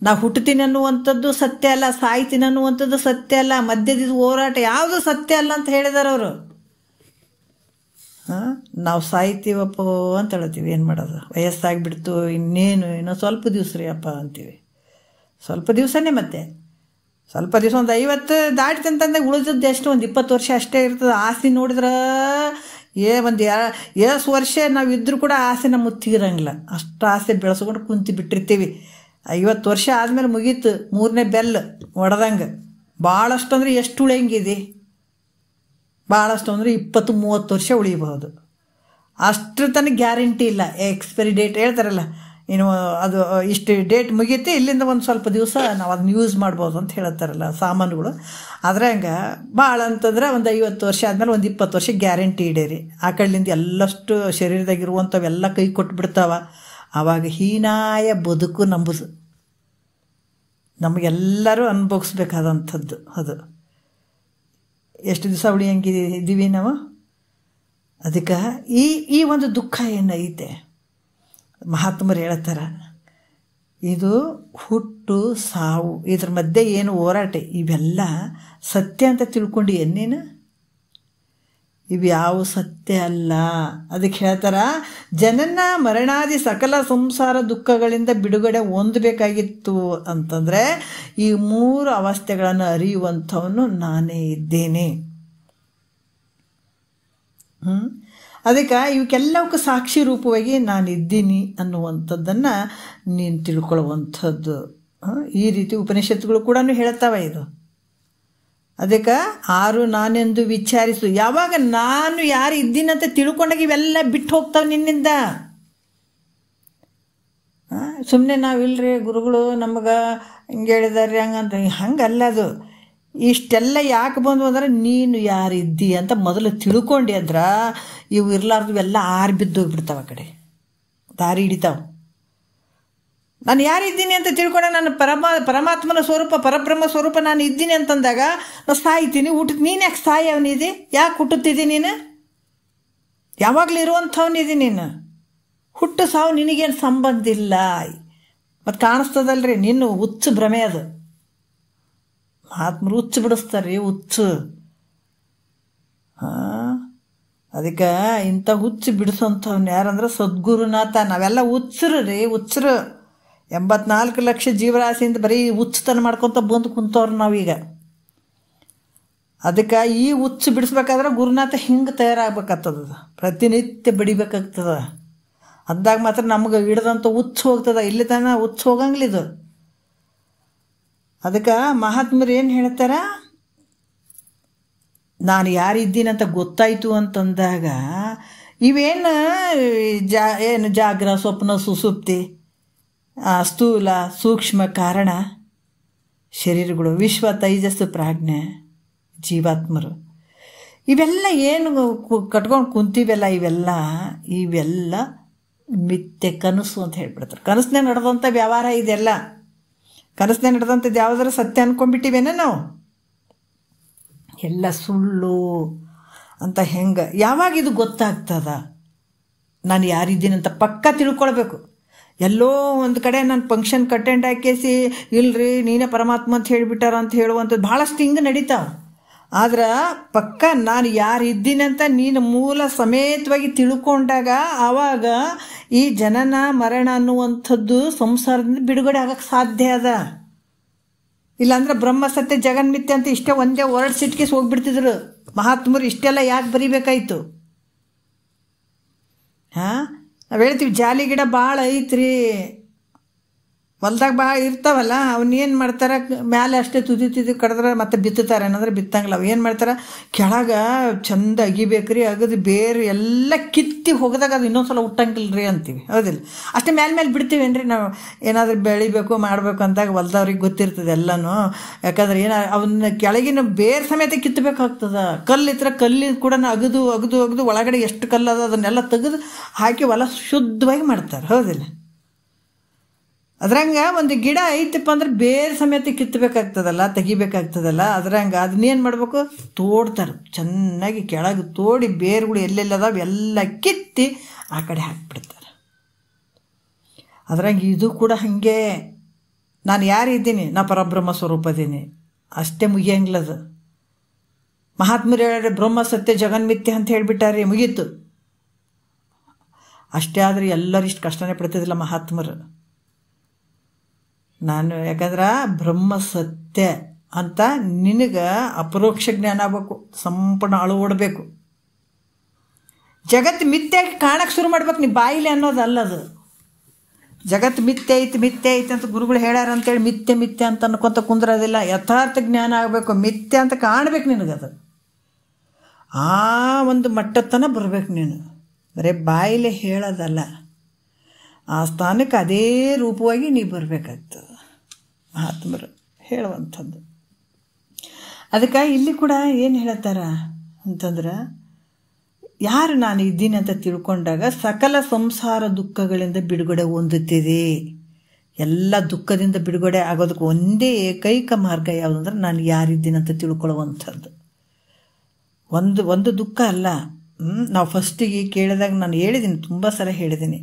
ನಾವು ಹುಟ್ಟುತ್ತೀನಿ ಅನ್ನುವಂಥದ್ದು ಸತ್ಯ ಅಲ್ಲ, ಸಾಯ್ತೀನಿ ಅನ್ನುವಂಥದ್ದು ಸತ್ಯ ಅಲ್ಲ, ಮಧ್ಯದ ಹೋರಾಟ ಯಾವುದು ಸತ್ಯ ಅಲ್ಲ ಅಂತ ಹೇಳಿದಾರೆ ಅವರು. ನಾವು ಸಾಯ್ತೀವಪ್ಪ ಅಂತ ಹೇಳ್ತೀವಿ. ಏನು ಮಾಡೋದು? ವಯಸ್ಸಾಗಿಬಿಡ್ತು, ಇನ್ನೂ ಸ್ವಲ್ಪ ದಿವಸ ರೀ ಅಪ್ಪ ಅಂತೀವಿ. ಸ್ವಲ್ಪ ದಿವಸನೇ, ಮತ್ತೆ ಸ್ವಲ್ಪ ದಿವಸ ಒಂದು 50 ದಾಟಿತಂತಂದಾಗ ಉಳಿದದ್ದು ಎಷ್ಟು? ಒಂದು 20 ವರ್ಷ ಅಷ್ಟೇ ಇರ್ತದೆ. ಆಸ್ತಿ ನೋಡಿದ್ರೆ ಎಷ್ಟು ವರ್ಷ ನಾವು ಇದ್ರೂ ಕೂಡ ಆಸೆನ ಮುತ್ತಿರಂಗಿಲ್ಲ. ಅಷ್ಟು ಆಸೆ ಬೆಳೆಸ್ಕೊಂಡು ಕುಂತು ಬಿಟ್ಟಿರ್ತೀವಿ. 50 ವರ್ಷ ಆದಮೇಲೆ ಮುಗೀತು, 3ನೇ ಬೆಲ್ ಹೊಡೆದಂಗೆ. ಭಾಳಷ್ಟು ಅಂದರೆ ಎಷ್ಟು ಉಳಿಯಂಗಿದೆ? ಭಾಳಷ್ಟು ಅಂದರೆ 20-30 ವರ್ಷ ಉಳಿಬಹುದು. ಅಷ್ಟರ ತನಕ ಗ್ಯಾರಂಟಿ ಇಲ್ಲ. ಎಕ್ಸ್ಪೈರಿ ಡೇಟ್ ಹೇಳ್ತಾರಲ್ಲ, ಇನ್ನು ಅದು ಇಷ್ಟು ಡೇಟ್ ಮುಗೀತೆ, ಇಲ್ಲಿಂದ ಒಂದು ಸ್ವಲ್ಪ ದಿವಸ ನಾವು ಅದನ್ನ ಯೂಸ್ ಮಾಡ್ಬೋದು ಅಂತ ಹೇಳ್ತಾರಲ್ಲ ಸಾಮಾನುಗಳು. ಆದರೆ ಹಂಗೆ ಭಾಳ ಅಂತಂದ್ರೆ ಒಂದು 50 ವರ್ಷ ಆದಮೇಲೆ ಒಂದು 20 ವರ್ಷ ಗ್ಯಾರಂಟಿ ಇಡೀರಿ. ಆ ಕಡೆಯಿಂದ ಎಲ್ಲಷ್ಟು ಶರೀರದಾಗಿರುವಂಥವೆಲ್ಲ ಕೈ ಕೊಟ್ಬಿಡ್ತಾವ. ಆವಾಗ ಹೀನಾಯ ಬದುಕು ನಂಬುದು ನಮಗೆಲ್ಲರೂ ಅನುಭವಿಸ್ಬೇಕಾದಂಥದ್ದು. ಅದು ಎಷ್ಟು ದಿವಸ ಉಳಿಯಂಗಿದ್ದೀವಿ ನಾವು? ಅದಕ್ಕೆ ಈ ಒಂದು ದುಃಖ ಏನೈತೆ ಮಹಾತ್ಮರು ಹೇಳ್ತಾರೆ, ಇದು ಹುಟ್ಟು ಸಾವು ಇದ್ರ ಮಧ್ಯೆ ಏನು ಹೋರಾಟ, ಇವೆಲ್ಲ ಸತ್ಯ ಅಂತ ತಿಳ್ಕೊಂಡು ನೀನು? ಇವ್ಯಾವ ಸತ್ಯ ಅಲ್ಲ. ಅದಕ್ಕೆ ಹೇಳ್ತಾರ, ಜನನ ಮರಣಾದಿ ಸಕಲ ಸಂಸಾರ ದುಃಖಗಳಿಂದ ಬಿಡುಗಡೆ ಹೊಂದಬೇಕಾಗಿತ್ತು ಅಂತಂದರೆ ಈ 3 ಅವಸ್ಥೆಗಳನ್ನು ಅರಿಯುವಂಥವನು ನಾನೇ ಇದ್ದೇನೆ. ಅದಕ್ಕೆ ಇವಕ್ಕೆಲ್ಲವಕ್ಕೂ ಸಾಕ್ಷಿ ರೂಪವಾಗಿ ನಾನಿದ್ದೀನಿ ಅನ್ನುವಂಥದ್ದನ್ನು ನೀನು ತಿಳ್ಕೊಳ್ಳುವಂಥದ್ದು. ಈ ರೀತಿ ಉಪನಿಷತ್ತುಗಳು ಕೂಡ ಹೇಳ್ತಾವೆ ಇದು. ಅದಕ್ಕೆ ಆರು ನಾನೆಂದು ವಿಚಾರಿಸು. ಯಾವಾಗ ನಾನು ಯಾರು ಇದ್ದೀನಂತ ತಿಳ್ಕೊಂಡಾಗ ಇವೆಲ್ಲ ಬಿಟ್ಟು ಹೋಗ್ತಾವೆ ನಿನ್ನಿಂದ. ಸುಮ್ಮನೆ ನಾವಿಲ್ರಿ ಗುರುಗಳು ನಮಗೆ ಹಿಂಗೆ ಹೇಳಿದಾರೆ ಹಂಗಲ್ಲ. ಅದು ಇಷ್ಟೆಲ್ಲ ಯಾಕೆ ಬಂದು ಅಂದ್ರೆ ನೀನು ಯಾರಿದ್ದಿ ಅಂತ ಮೊದಲು ತಿಳ್ಕೊಂಡು ಅಂದ್ರೆ ಇವು ಇರಲಾರ್ದು ಎಲ್ಲ ಆರು ಬಿದ್ದು ಹೋಗ್ಬಿಡ್ತಾವೆ, ಆ ಕಡೆ ದಾರಿ ಹಿಡಿತಾವೆ. ನಾನು ಯಾರಿದ್ದೀನಿ ಅಂತ ತಿಳ್ಕೊಂಡ ನಾನು ಪರಮಾತ್ಮನ ಸ್ವರೂಪ ಪರಬ್ರಹ್ಮ ಸ್ವರೂಪ ನಾನು ಇದ್ದೀನಿ ಅಂತಂದಾಗ ನಾನು ಸಾಯ್ತೀನಿ. ನೀನು ಯಾಕೆ ಸಾಯವನಿದೆ? ಯಾಕೆ ಹುಟ್ಟುತ್ತಿದ್ದಿ ನೀನು? ಯಾವಾಗಲೂ ಇರುವಂಥವನಿದೆ ನೀನು. ಹುಟ್ಟು ಸಾವು ನಿನಗೇನು ಸಂಬಂಧ ಇಲ್ಲ. ಮತ್ತು ಕಾಣಿಸ್ತದಲ್ರಿ ನಿನ್ನ ಹುಚ್ಚು ಭ್ರಮೆ ಅದು. ಮಹಾತ್ಮರು ಹುಚ್ಚು ಬಿಡಿಸ್ತಾರೆ ರೀ, ಹುಚ್ಚು. ಅದಕ್ಕೆ ಇಂಥ ಹುಚ್ಚು ಬಿಡಿಸೋಂಥವ್ನು ಯಾರಂದ್ರೆ ಸದ್ಗುರುನಾಥ. ನಾವೆಲ್ಲ ಹುಚ್ಚರು ರೀ, ಹುಚ್ಚರು. 84 ಲಕ್ಷ ಜೀವರಾಶಿಯಿಂದ ಬರೀ ಹುಚ್ಚುತನ ಮಾಡ್ಕೊತ ಬಂದು ಕುಂತವ್ರು ನಾವೀಗ. ಅದಕ್ಕೆ ಈ ಹುಚ್ಚು ಬಿಡಿಸ್ಬೇಕಾದ್ರೆ ಗುರುನಾಥ ಹಿಂಗೆ ತಯಾರಾಗಬೇಕಾಗ್ತದ, ಪ್ರತಿನಿತ್ಯ ಬಡಿಬೇಕಾಗ್ತದ. ಅಂದಾಗ ಮಾತ್ರ ನಮ್ಗೆ ಹಿಡ್ದಂಥ ಹುಚ್ಚು ಹೋಗ್ತದ. ಇಲ್ಲಿ ತನಕ ಹುಚ್ಚು ಹೋಗಂಗಿಲ್ಲ ಇದು. ಅದಕ್ಕೆ ಮಹಾತ್ಮರು ಏನು ಹೇಳ್ತಾರ, ನಾನು ಯಾರಿದ್ದೀನಂತ ಗೊತ್ತಾಯಿತು ಅಂತಂದಾಗ ಇವೇನು ಏನು ಜಾಗ್ರ ಸ್ವಪ್ನ ಸುಸುಪ್ತಿ ಸ್ಥೂಲ ಸೂಕ್ಷ್ಮ ಕಾರಣ ಶರೀರಗಳು ವಿಶ್ವ ತೈಜಸ್ಸು ಪ್ರಾಜ್ಞೆ ಜೀವಾತ್ಮರು ಇವೆಲ್ಲ ಏನು ಕಟ್ಕೊಂಡು ಕುಂತೀವೆಲ್ಲ ಇವೆಲ್ಲ ಮಿಥ್ಯೆ ಕನಸು ಅಂತ ಹೇಳ್ಬಿಡ್ತಾರೆ. ಕನಸನ್ನೇ ನಡೆದಂಥ ವ್ಯವಹಾರ ಇದೆಲ್ಲ. ಕನಸನ್ನೇ ನಡೆದಂಥದ್ದು ಯಾವುದಾದ್ರು ಸತ್ಯ ಅಂದ್ಕೊಂಡ್ಬಿಟ್ಟಿವೇನ ನಾವು? ಎಲ್ಲ ಸುಳ್ಳು ಅಂತ ಹೆಂಗೆ ಯಾವಾಗ ಇದು ಗೊತ್ತಾಗ್ತದ? ನಾನು ಯಾರಿದ್ದೀನಂತ ಪಕ್ಕ ತಿಳ್ಕೊಳ್ಬೇಕು. ಎಲ್ಲೋ ಒಂದು ಕಡೆ ನಾನು ಫಂಕ್ಷನ್ ಅಟೆಂಡ್ ಹಾಕೇಸಿ ಇಲ್ರಿ ನೀನೇ ಪರಮಾತ್ಮ ಅಂತ ಹೇಳಿಬಿಟ್ಟಾರ ಅಂತ ಹೇಳುವಂಥದ್ದು ಭಾಳಷ್ಟು ಹಿಂಗೆ ನಡೀತಾವೆ. ಆದ್ರೆ ಪಕ್ಕ ನಾನು ಯಾರಿದ್ದೀನಿ ಅಂತ ನೀನು ಮೂಲ ಸಮೇತವಾಗಿ ತಿಳ್ಕೊಂಡಾಗ ಆವಾಗ ಈ ಜನನ ಮರಣ ಅನ್ನುವಂಥದ್ದು ಸಂಸಾರದಿಂದ ಬಿಡುಗಡೆ ಆಗಕ್ಕೆ ಸಾಧ್ಯ ಅದ. ಇಲ್ಲಾಂದ್ರೆ ಬ್ರಹ್ಮ ಸತ್ಯ ಜಗನ್ಮಿತ್ಯ ಅಂತ ಇಷ್ಟೇ ಒಂದೇ ವರ್ಡ್ ಸಿಟ್ಕೇಸಿ ಹೋಗ್ಬಿಡ್ತಿದ್ರು ಮಹಾತ್ಮರು. ಇಷ್ಟೆಲ್ಲ ಯಾಕೆ ಬರಿಬೇಕಾಯ್ತು? ನಾವು ಹೇಳ್ತೀವಿ ಜಾಲಿ ಗಿಡ ಭಾಳ ಐತ್ರಿ, ಹೊಲ್ದಾಗ ಭಾಳ ಇರ್ತಾವಲ್ಲ, ಅವನ್ನೇನು ಮಾಡ್ತಾರೆ ಮ್ಯಾಲೆ ಅಷ್ಟೇ ತುದಿ ಕಡಿದ್ರೆ ಮತ್ತೆ ಬಿತ್ತುತ್ತಾರೆ. ಏನಂದ್ರೆ ಬಿತ್ತಂಗಿಲ್ಲ. ಅವು ಏನು ಮಾಡ್ತಾರೆ ಕೆಳಗೆ ಚಂದ ಅಗಿಬೇಕ್ರಿ, ಅಗದು ಬೇರೆ ಎಲ್ಲ ಕಿತ್ತಿ ಹೋಗಿದಾಗ ಅದು ಇನ್ನೊಂದು ಸಲ ಹುಟ್ಟಂಗಿಲ್ಲ ರೀ ಅಂತೀವಿ, ಹೌದಿಲ್ಲ? ಅಷ್ಟೇ ಮೇಲೆ ಬಿಡ್ತೀವೇನ್ರಿ ನಾವು. ಏನಾದರೂ ಬೆಳಿಬೇಕು ಮಾಡಬೇಕು ಅಂದಾಗ ಹೊಲ್ದವ್ರಿಗೆ ಗೊತ್ತಿರ್ತದೆ ಎಲ್ಲನೂ. ಯಾಕಂದ್ರೆ ಅವನ್ನ ಕೆಳಗಿನ ಬೇರೆ ಸಮೇತ ಕಿತ್ತಬೇಕಾಗ್ತದ. ಕಲ್ಲಿತ್ರ ಕಲ್ಲಿ ಕೂಡ ಅಗದು ಅಗದು ಅಗದು ಒಳಗಡೆ ಎಷ್ಟು ಕಲ್ಲದ ಅದನ್ನೆಲ್ಲ ತೆಗೆದು ಹಾಕಿ ಹೊಲ ಶುದ್ಧವಾಗಿ ಮಾಡ್ತಾರೆ, ಹೌದಿಲ್ಲ? ಅದ್ರಂಗೆ ಒಂದು ಗಿಡ ಐತಪ್ಪ ಅಂದ್ರೆ ಬೇರೆ ಸಮೇತ ಕಿತ್ತಬೇಕಾಗ್ತದಲ್ಲ, ತೆಗಿಬೇಕಾಗ್ತದಲ್ಲ. ಅದ್ರಂಗೆ ಅದನ್ನೇನು ಮಾಡಬೇಕು, ತೋಡ್ತಾರೆ ಚೆನ್ನಾಗಿ ಕೆಳಗೆ ತೋಡಿ ಬೇರುಗಳು ಎಲ್ಲೆಲ್ಲದಾವ ಎಲ್ಲ ಕಿತ್ತಿ ಆ ಕಡೆ ಹಾಕಿಬಿಡ್ತಾರೆ. ಅದ್ರಂಗೆ ಇದು ಕೂಡ ಹಾಗೆ. ನಾನು ಯಾರಿದ್ದೀನಿ? ನಾ ಪರಬ್ರಹ್ಮ ಸ್ವರೂಪ ಇದ್ದೀನಿ ಅಷ್ಟೇ, ಮುಗಿಯಂಗಿಲ್ಲದು. ಮಹಾತ್ಮರು ಹೇಳಿದ್ರೆ ಬ್ರಹ್ಮ ಸತ್ಯ ಜಗನ್ಮಿತ್ಯ ಅಂತ ಹೇಳಿಬಿಟ್ಟಾರೆ, ಮುಗೀತು ಅಷ್ಟೇ. ಆದರೆ ಎಲ್ಲರಿಷ್ಟು ಕಷ್ಟನೇ ಪಡ್ತಿದ್ದಿಲ್ಲ ಮಹಾತ್ಮರು. ನಾನು ಯಾಕಂದ್ರೆ ಬ್ರಹ್ಮ ಸತ್ಯ ಅಂತ ನಿನಗೆ ಅಪರೋಕ್ಷ ಜ್ಞಾನ ಆಗಬೇಕು, ಸಂಪೂರ್ಣ ಅಳವಡಬೇಕು. ಜಗತ್ತು ಮಿಥ್ಯಾಗಿ ಕಾಣಕ್ಕೆ ಶುರು ಮಾಡ್ಬೇಕು ನೀ ಬಾಯಿಲೆ ಅನ್ನೋದಲ್ಲದು. ಜಗತ್ತು ಮಿಥ್ಯೆ ಐತಿ ಅಂತ ಗುರುಗಳು ಹೇಳ್ಯಾರ ಅಂತೇಳಿ ಮಿಥ್ಯೆ ಅಂತ ಅನ್ಕೊಂತ ಕುಂದ್ರೋದಿಲ್ಲ. ಯಥಾರ್ಥ ಜ್ಞಾನ ಆಗಬೇಕು, ಮಿಥ್ಯೆ ಅಂತ ಕಾಣಬೇಕು ನಿನಗದು. ಆ ಒಂದು ಮಟ್ಟತನ ಬರಬೇಕು ನೀನು, ಬರೀ ಬಾಯಿಲೆ ಹೇಳೋದಲ್ಲ. ಆ ಸ್ಥಾನಕ್ಕೆ ಅದೇ ರೂಪವಾಗಿ ನೀ ಬರಬೇಕಾಗ್ತದೆ ಮಹಾತ್ಮರು ಹೇಳುವಂಥದ್ದು. ಅದಕ್ಕೆ ಇಲ್ಲಿ ಕೂಡ ಏನು ಹೇಳ್ತಾರ ಅಂತಂದ್ರೆ, ಯಾರು ನಾನು ಇದ್ದೀನಿ ಅಂತ ತಿಳ್ಕೊಂಡಾಗ ಸಕಲ ಸಂಸಾರ ದುಃಖಗಳಿಂದ ಬಿಡುಗಡೆ ಹೊಂದುತ್ತಿದೆ. ಎಲ್ಲ ದುಃಖದಿಂದ ಬಿಡುಗಡೆ ಆಗೋದಕ್ಕೆ ಒಂದೇ ಏಕೈಕ ಮಾರ್ಗ ಯಾವುದಂದ್ರೆ ನಾನು ಯಾರಿದ್ದೀನಿ ಅಂತ ತಿಳ್ಕೊಳ್ಳುವಂಥದ್ದು. ಒಂದು ದುಃಖ ಅಲ್ಲ, ನಾವು ಫಸ್ಟಿಗೆ ಕೇಳಿದಾಗ ನಾನು ಹೇಳಿದ್ದೀನಿ, ತುಂಬ ಸಲ ಹೇಳಿದ್ದೀನಿ,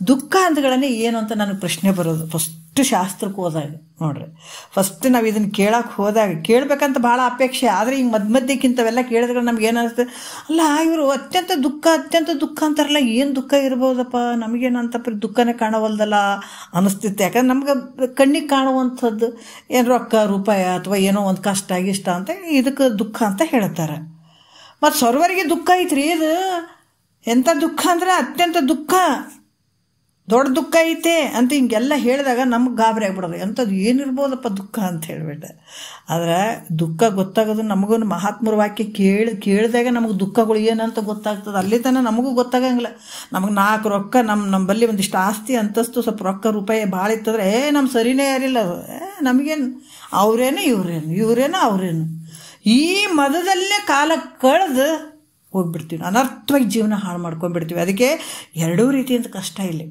ದುಃಖ ಅಂದ್ಗಳೇ ಏನು ಅಂತ ನನಗೆ ಪ್ರಶ್ನೆ ಬರೋದು ಫಸ್ಟ್ ಶಾಸ್ತ್ರಕ್ಕೆ ಹೋದಾಗ. ನೋಡ್ರಿ, ಫಸ್ಟ್ ನಾವು ಇದನ್ನು ಕೇಳೋಕೆ ಹೋದಾಗ ಕೇಳಬೇಕಂತ ಭಾಳ ಅಪೇಕ್ಷೆ. ಆದರೆ ಈಗ ಮಧ್ಯಕ್ಕಿಂತವೆಲ್ಲ ಕೇಳಿದ್ರೆ ನಮ್ಗೆ ಏನಿಸ್ತದೆ, ಅಲ್ಲ ಇವರು ಅತ್ಯಂತ ದುಃಖ ಅಂತಾರಲ್ಲ, ಏನು ದುಃಖ ಇರ್ಬೋದಪ್ಪ, ನಮಗೇನಂತ ದುಃಖನೇ ಕಾಣವಲ್ದಲ್ಲ ಅನಿಸ್ತಿತ್ತು. ಯಾಕಂದ್ರೆ ನಮ್ಗೆ ಕಣ್ಣಿಗೆ ಕಾಣುವಂಥದ್ದು ಏನು ರೊಕ್ಕ ರೂಪಾಯಿ ಅಥವಾ ಏನೋ ಒಂದು ಕಷ್ಟ ಗಿಷ್ಟ ಅಂತ ಇದಕ್ಕೆ ದುಃಖ ಅಂತ ಹೇಳ್ತಾರೆ. ಮತ್ತು ಸರ್ವರಿಗೆ ದುಃಖ ಐತ್ರಿ. ಇದು ಎಂಥ ದುಃಖ ಅಂದ್ರೆ ಅತ್ಯಂತ ದುಃಖ, ದೊಡ್ಡ ದುಃಖ ಐತೆ ಅಂತ ಹಿಂಗೆಲ್ಲ ಹೇಳಿದಾಗ ನಮ್ಗೆ ಗಾಬರಿ ಆಗ್ಬಿಡೋದು. ಎಂಥದ್ದು ಏನಿರ್ಬೋದಪ್ಪ ದುಃಖ ಅಂತ ಹೇಳಿಬಿಟ್ಟೆ. ಆದರೆ ದುಃಖ ಗೊತ್ತಾಗೋದು ನಮಗೂ ಮಹಾತ್ಮರ ವಾಕ್ಯ ಕೇಳಿದಾಗ ನಮಗೆ ದುಃಖಗಳು ಏನಂತ ಗೊತ್ತಾಗ್ತದೆ. ಅಲ್ಲಿ ತನಕ ನಮಗೂ ಗೊತ್ತಾಗಂಗಿಲ್ಲ. ನಮಗೆ 4 ರೊಕ್ಕ ನಮ್ಮ ಬಲ್ಲಿ ಒಂದಿಷ್ಟು ಆಸ್ತಿ ಅಂತಸ್ತು ಸ್ವಲ್ಪ ರೊಕ್ಕ ರೂಪಾಯಿ ಭಾಳ ಇತ್ತಂದ್ರೆ ನಮ್ಮ ಸರಿನೇ ಯಾರಿಲ್ಲ. ನಮಗೇನು ಅವರೇನು ಇವರೇನು ಅವರೇನು ಈ ಮದದಲ್ಲೇ ಕಾಲ ಕಳೆದು ಹೋಗ್ಬಿಡ್ತೀವಿ, ಅನರ್ಥವಾಗಿ ಜೀವನ ಹಾಳು ಮಾಡ್ಕೊಂಡ್ಬಿಡ್ತೀವಿ. ಅದಕ್ಕೆ ಎರಡೂ ರೀತಿಯಿಂದ ಕಷ್ಟ ಇಲ್ಲಿ.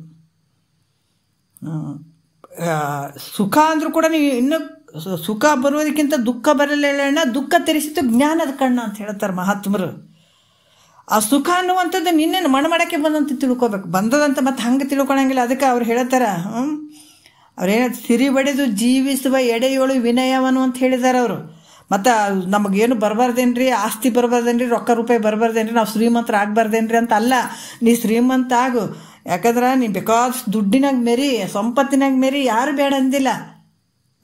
ಸುಖ ಅಂದರೂ ಕೂಡ ನೀವು ಇನ್ನೂ ಸುಖ ಬರುವುದಕ್ಕಿಂತ ದುಃಖ ಬರಲಿಲ್ಲ, ದುಃಖ ತೆರೆಸಿತು ಜ್ಞಾನದ ಕಣ್ಣ ಅಂತ ಹೇಳ್ತಾರೆ ಮಹಾತ್ಮರು. ಆ ಸುಖ ಅನ್ನುವಂಥದ್ದು ನಿನ್ನೇನು ಮಣ್ಣು ಬಂದಂತ ತಿಳ್ಕೊಬೇಕು, ಬಂದದಂತ ಮತ್ತೆ ಹಂಗೆ ತಿಳ್ಕೊಳಂಗಿಲ್ಲ. ಅದಕ್ಕೆ ಅವ್ರು ಹೇಳ್ತಾರೆ, ಅವ್ರೇನ ಸಿರಿ ಬಡಿದು ಜೀವಿಸುವ ಎಡೆಯೋಳು ವಿನಯವನು ಅಂತ ಹೇಳಿದ್ದಾರೆ ಅವರು. ಮತ್ತು ನಮಗೇನು ಬರಬಾರ್ದೇನ್ರಿ, ಆಸ್ತಿ ಬರಬಾರ್ದೇನ್ರಿ, ರೊಕ್ಕ ರೂಪಾಯಿ ಬರಬಾರ್ದೇನ್ರಿ, ನಾವು ಶ್ರೀಮಂತರ ಆಗಬಾರ್ದೇನ್ರಿ ಅಂತ ಅಲ್ಲ. ನೀ ಶ್ರೀಮಂತ ಆಗು, ಯಾಕಂದ್ರೆ ನೀ ಬೇಕಾದ ದುಡ್ಡಿನಾಗ ಮೇರಿ, ಸಂಪತ್ತಿನಾಗ ಮೇರಿ, ಯಾರು ಬೇಡ ಅಂದಿಲ್ಲ.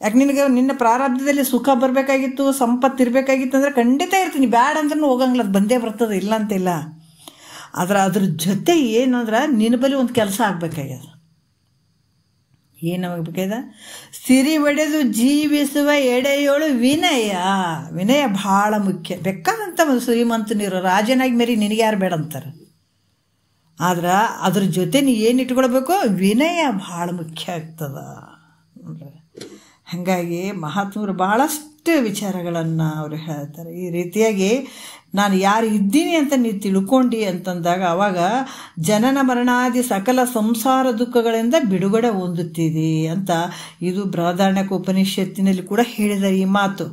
ಯಾಕೆ ನಿನ್ನ ಪ್ರಾರಬ್ಧದಲ್ಲಿ ಸುಖ ಬರಬೇಕಾಗಿತ್ತು, ಸಂಪತ್ತು ಇರಬೇಕಾಗಿತ್ತು ಅಂದರೆ ಖಂಡಿತ ಇರ್ತೀನಿ, ಬ್ಯಾಡ ಅಂದ್ರೂ ಹೋಗಂಗಿಲ್ಲ, ಅದು ಬಂದೇ ಬರ್ತದೆ, ಇಲ್ಲ ಅಂತಿಲ್ಲ. ಆದ್ರೆ ಅದ್ರ ಜೊತೆ ಏನಂದ್ರೆ ನಿನ್ನ ಬಳಿ ಒಂದು ಕೆಲಸ ಆಗಬೇಕಾಗ್ಯದ. ಏನಾಗಬೇಕಾದ? ಸಿರಿ ಒಡೆದು ಜೀವಿಸುವ ಎಡೆಯೋಳು ವಿನಯ ಭಾಳ ಮುಖ್ಯ. ಬೇಕಾದಂಥ ಒಂದು ಶ್ರೀಮಂತನಿರೋ ರಾಜನಾಗಿ ಮೇರಿ ನಿನಗೆ ಯಾರು ಬೇಡ ಅಂತಾರೆ. ಆದ್ರೆ ಅದ್ರ ಜೊತೆ ನೀ ಏನು ಇಟ್ಕೊಳ್ಬೇಕು? ವಿನಯ ಭಾಳ ಮುಖ್ಯ ಆಗ್ತದ. ಹಾಗಾಗಿ ಮಹಾತ್ಮರು ಭಾಳಷ್ಟು ವಿಚಾರಗಳನ್ನು ಅವರು ಹೇಳ್ತಾರೆ. ಈ ರೀತಿಯಾಗಿ ನಾನು ಯಾರು ಇದ್ದೀನಿ ಅಂತ ನೀವು ತಿಳ್ಕೊಂಡು ಅಂತಂದಾಗ ಅವಾಗ ಜನನ ಮರಣಾದಿ ಸಕಲ ಸಂಸಾರ ದುಃಖಗಳಿಂದ ಬಿಡುಗಡೆ ಹೊಂದುತ್ತೀರಿ ಅಂತ ಇದು ಬೃಹದಾರಣ್ಯಕ ಉಪನಿಷತ್ತಿನಲ್ಲಿ ಕೂಡ ಹೇಳಿದ್ದಾರೆ ಈ ಮಾತು.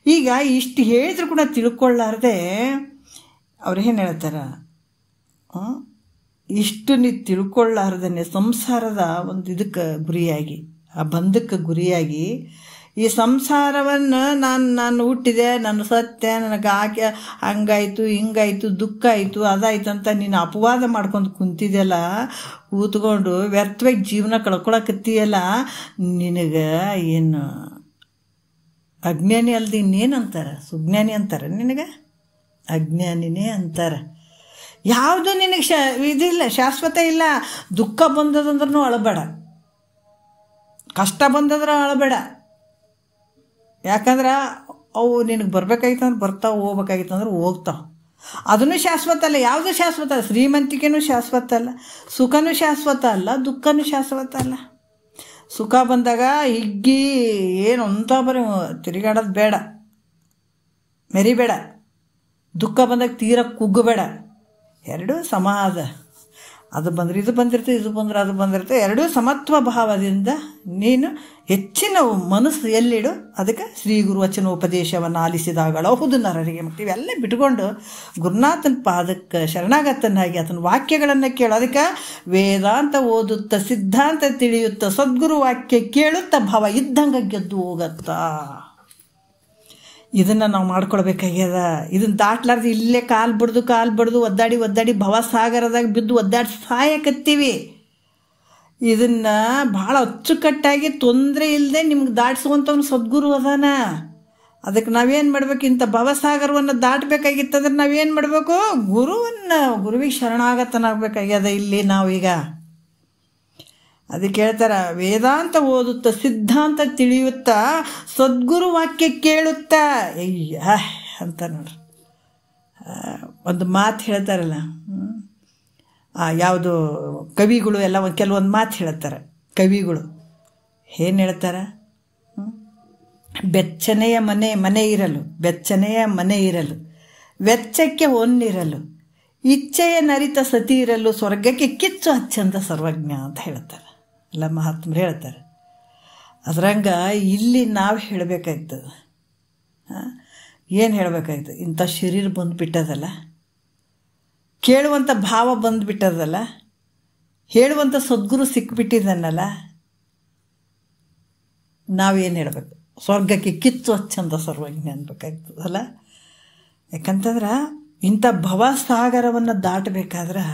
ಈಗ ಇಷ್ಟು ಹೇಳಿದ್ರು ಕೂಡ ತಿಳ್ಕೊಳ್ಳಾರ್ದೆ ಅವ್ರು ಏನು ಹೇಳ್ತಾರೆ, ಇಷ್ಟು ನೀವು ತಿಳ್ಕೊಳ್ಳಾರ್ದೇ ಸಂಸಾರದ ಒಂದು ಇದಕ್ಕೆ ಗುರಿಯಾಗಿ, ಆ ಬಂಧಕ್ಕೆ ಗುರಿಯಾಗಿ ಈ ಸಂಸಾರವನ್ನು ನಾನು ಹುಟ್ಟಿದೆ, ನನ್ನ ಸತ್ಯ, ನನಗೆ ಹಂಗಾಯ್ತು ಹಿಂಗಾಯ್ತು ದುಃಖ ಆಯಿತು ಅದಾಯ್ತು ಅಂತ ನೀನು ಅಪವಾದ ಮಾಡ್ಕೊಂಡು ಕುಂತಿದೆಯಲ್ಲ, ಕೂತ್ಕೊಂಡು ವ್ಯರ್ಥವಾಗಿ ಜೀವನ ಕಳ್ಕೊಳಕತ್ತೀಯಲ್ಲ, ನಿನಗೆ ಏನು ಅಜ್ಞಾನಿ ಅಲ್ದು ಇನ್ನೇನಂತಾರೆ? ಸುಜ್ಞಾನಿ ಅಂತಾರೆ ನಿನಗೆ? ಅಜ್ಞಾನಿನೇ ಅಂತಾರೆ. ಯಾವುದು ನಿನಗೆ ಇದಿಲ್ಲ, ಶಾಶ್ವತ ಇಲ್ಲ. ದುಃಖ ಬಂದದಂದ್ರೂ ಅಳಬೇಡ, ಕಷ್ಟ ಬಂದದ್ರೆ ಅಳಬೇಡ. ಯಾಕಂದ್ರೆ ಅವು ನಿನಗೆ ಬರ್ಬೇಕಾಗಿತ್ತು ಅಂದ್ರೆ ಬರ್ತಾವೆ, ಹೋಗ್ಬೇಕಾಗಿತ್ತು ಅಂದ್ರೆ ಹೋಗ್ತಾವೆ. ಅದನ್ನು ಶಾಶ್ವತ ಅಲ್ಲ, ಯಾವುದೂ ಶಾಶ್ವತ ಅಲ್ಲ. ಶ್ರೀಮಂತಿಕೆನೂ ಶಾಶ್ವತ ಅಲ್ಲ, ಸುಖನೂ ಶಾಶ್ವತ ಅಲ್ಲ, ದುಃಖನೂ ಶಾಶ್ವತ ಅಲ್ಲ. ಸುಖ ಬಂದಾಗ ಹಿಗ್ಗಿ ಏನು ಅಂತ ಬರೀ ತಿರುಗಾಡೋದು ಬೇಡ, ಮೆರಿಬೇಡ. ದುಃಖ ಬಂದಾಗ ತೀರ ಕುಗ್ಗಬೇಡ. ಎರಡೂ ಸಮ ಅದ. ಅದು ಬಂದರೆ ಇದು ಬಂದಿರ್ತದೆ, ಇದು ಬಂದರೆ ಅದು ಬಂದಿರ್ತದೆ. ಎರಡೂ ಸಮತ್ವ ಭಾವದಿಂದ ನೀನು ಹೆಚ್ಚಿನ ಮನಸ್ಸು ಎಲ್ಲಿಡು. ಅದಕ್ಕೆ ಶ್ರೀ ಗುರುವಚನ ಉಪದೇಶವನ್ನು ಆಲಿಸಿದಾಗಳು ಹೌದು ನರರಿಗೆ. ಮತ್ತು ಇವೆಲ್ಲ ಬಿಟ್ಕೊಂಡು ಗುರುನಾಥನ ಪಾದಕ್ಕೆ ಶರಣಾಗತನಾಗಿ ಆತನ ವಾಕ್ಯಗಳನ್ನು ಕೇಳು. ಅದಕ್ಕೆ ವೇದಾಂತ ಓದುತ್ತಾ, ಸಿದ್ಧಾಂತ ತಿಳಿಯುತ್ತಾ, ಸದ್ಗುರು ವಾಕ್ಯ ಕೇಳುತ್ತಾ ಭಾವ ಇದ್ದಂಗೆ ಗೆದ್ದು ಹೋಗತ್ತಾ. ಇದನ್ನು ನಾವು ಮಾಡ್ಕೊಳ್ಬೇಕಾಗ್ಯದ. ಇದನ್ನು ದಾಟ್ಲಾರ್ದು ಇಲ್ಲೇ ಕಾಲು ಬಡ್ದು ಒದ್ದಾಡಿ ಭವಸಾಗರದಾಗ ಬಿದ್ದು ಒದ್ದಾಡಿ ಸಾಯಕತ್ತೀವಿ. ಇದನ್ನು ಭಾಳ ಅಚ್ಚುಕಟ್ಟಾಗಿ ತೊಂದರೆ ಇಲ್ಲದೆ ನಿಮ್ಗೆ ದಾಟಿಸುವಂಥವ್ನು ಸದ್ಗುರು ಅದಾನ. ಅದಕ್ಕೆ ನಾವೇನು ಮಾಡಬೇಕು? ಇಂಥ ಭವಸಾಗರವನ್ನು ದಾಟಬೇಕಾಗಿತ್ತಂದ್ರೆ ನಾವೇನು ಮಾಡಬೇಕು? ಗುರುವಿಗೆ ಶರಣಾಗತನಾಗಬೇಕಾಗ್ಯದ ಇಲ್ಲಿ ನಾವೀಗ. ಅದಕ್ಕೆ ಹೇಳ್ತಾರ, ವೇದಾಂತ ಓದುತ್ತಾ, ಸಿದ್ಧಾಂತ ತಿಳಿಯುತ್ತಾ, ಸದ್ಗುರು ವಾಕ್ಯ ಕೇಳುತ್ತಾ. ಅಂತ ನೋಡ್ರಿ, ಒಂದು ಮಾತು ಹೇಳ್ತಾರಲ್ಲ, ಯಾವುದು ಕವಿಗಳು ಎಲ್ಲ ಕೆಲವೊಂದು ಮಾತು ಹೇಳ್ತಾರೆ. ಕವಿಗಳು ಏನು ಹೇಳ್ತಾರೆ? ಬೆಚ್ಚನೆಯ ಮನೆ ಇರಲು ವೆಚ್ಚಕ್ಕೆ ಹೊನ್ನಿರಲು, ಇಚ್ಛೆಯ ನರಿತ ಸತಿ ಇರಲು, ಸ್ವರ್ಗಕ್ಕೆ ಕಿಚ್ಚು ಹಚ್ಚಂದ ಸರ್ವಜ್ಞ ಅಂತ ಹೇಳ್ತಾರೆ. ಎಲ್ಲ ಮಹಾತ್ಮರು ಹೇಳ್ತಾರೆ. ಅದ್ರಂಗೆ ಇಲ್ಲಿ ನಾವು ಹೇಳಬೇಕಾಗ್ತದೆ. ಏನು ಹೇಳಬೇಕಾಗ್ತದೆ? ಇಂಥ ಶರೀರ ಬಂದುಬಿಟ್ಟದಲ್ಲ, ಕೇಳುವಂಥ ಭಾವ ಬಂದುಬಿಟ್ಟದಲ್ಲ, ಹೇಳುವಂಥ ಸದ್ಗುರು ಸಿಕ್ಬಿಟ್ಟಿದ್ದಾನಲ್ಲ, ನಾವೇನು ಹೇಳಬೇಕು? ಸ್ವರ್ಗಕ್ಕೆ ಕಿತ್ತು ಹಚ್ಚಂದ ಸರ್ವಜ್ಞ ಅನ್ಬೇಕಾಗ್ತದಲ್ಲ. ಯಾಕಂತಂದ್ರೆ ಇಂಥ ಭವಸಾಗರವನ್ನು ದಾಟಬೇಕಾದ್ರೆ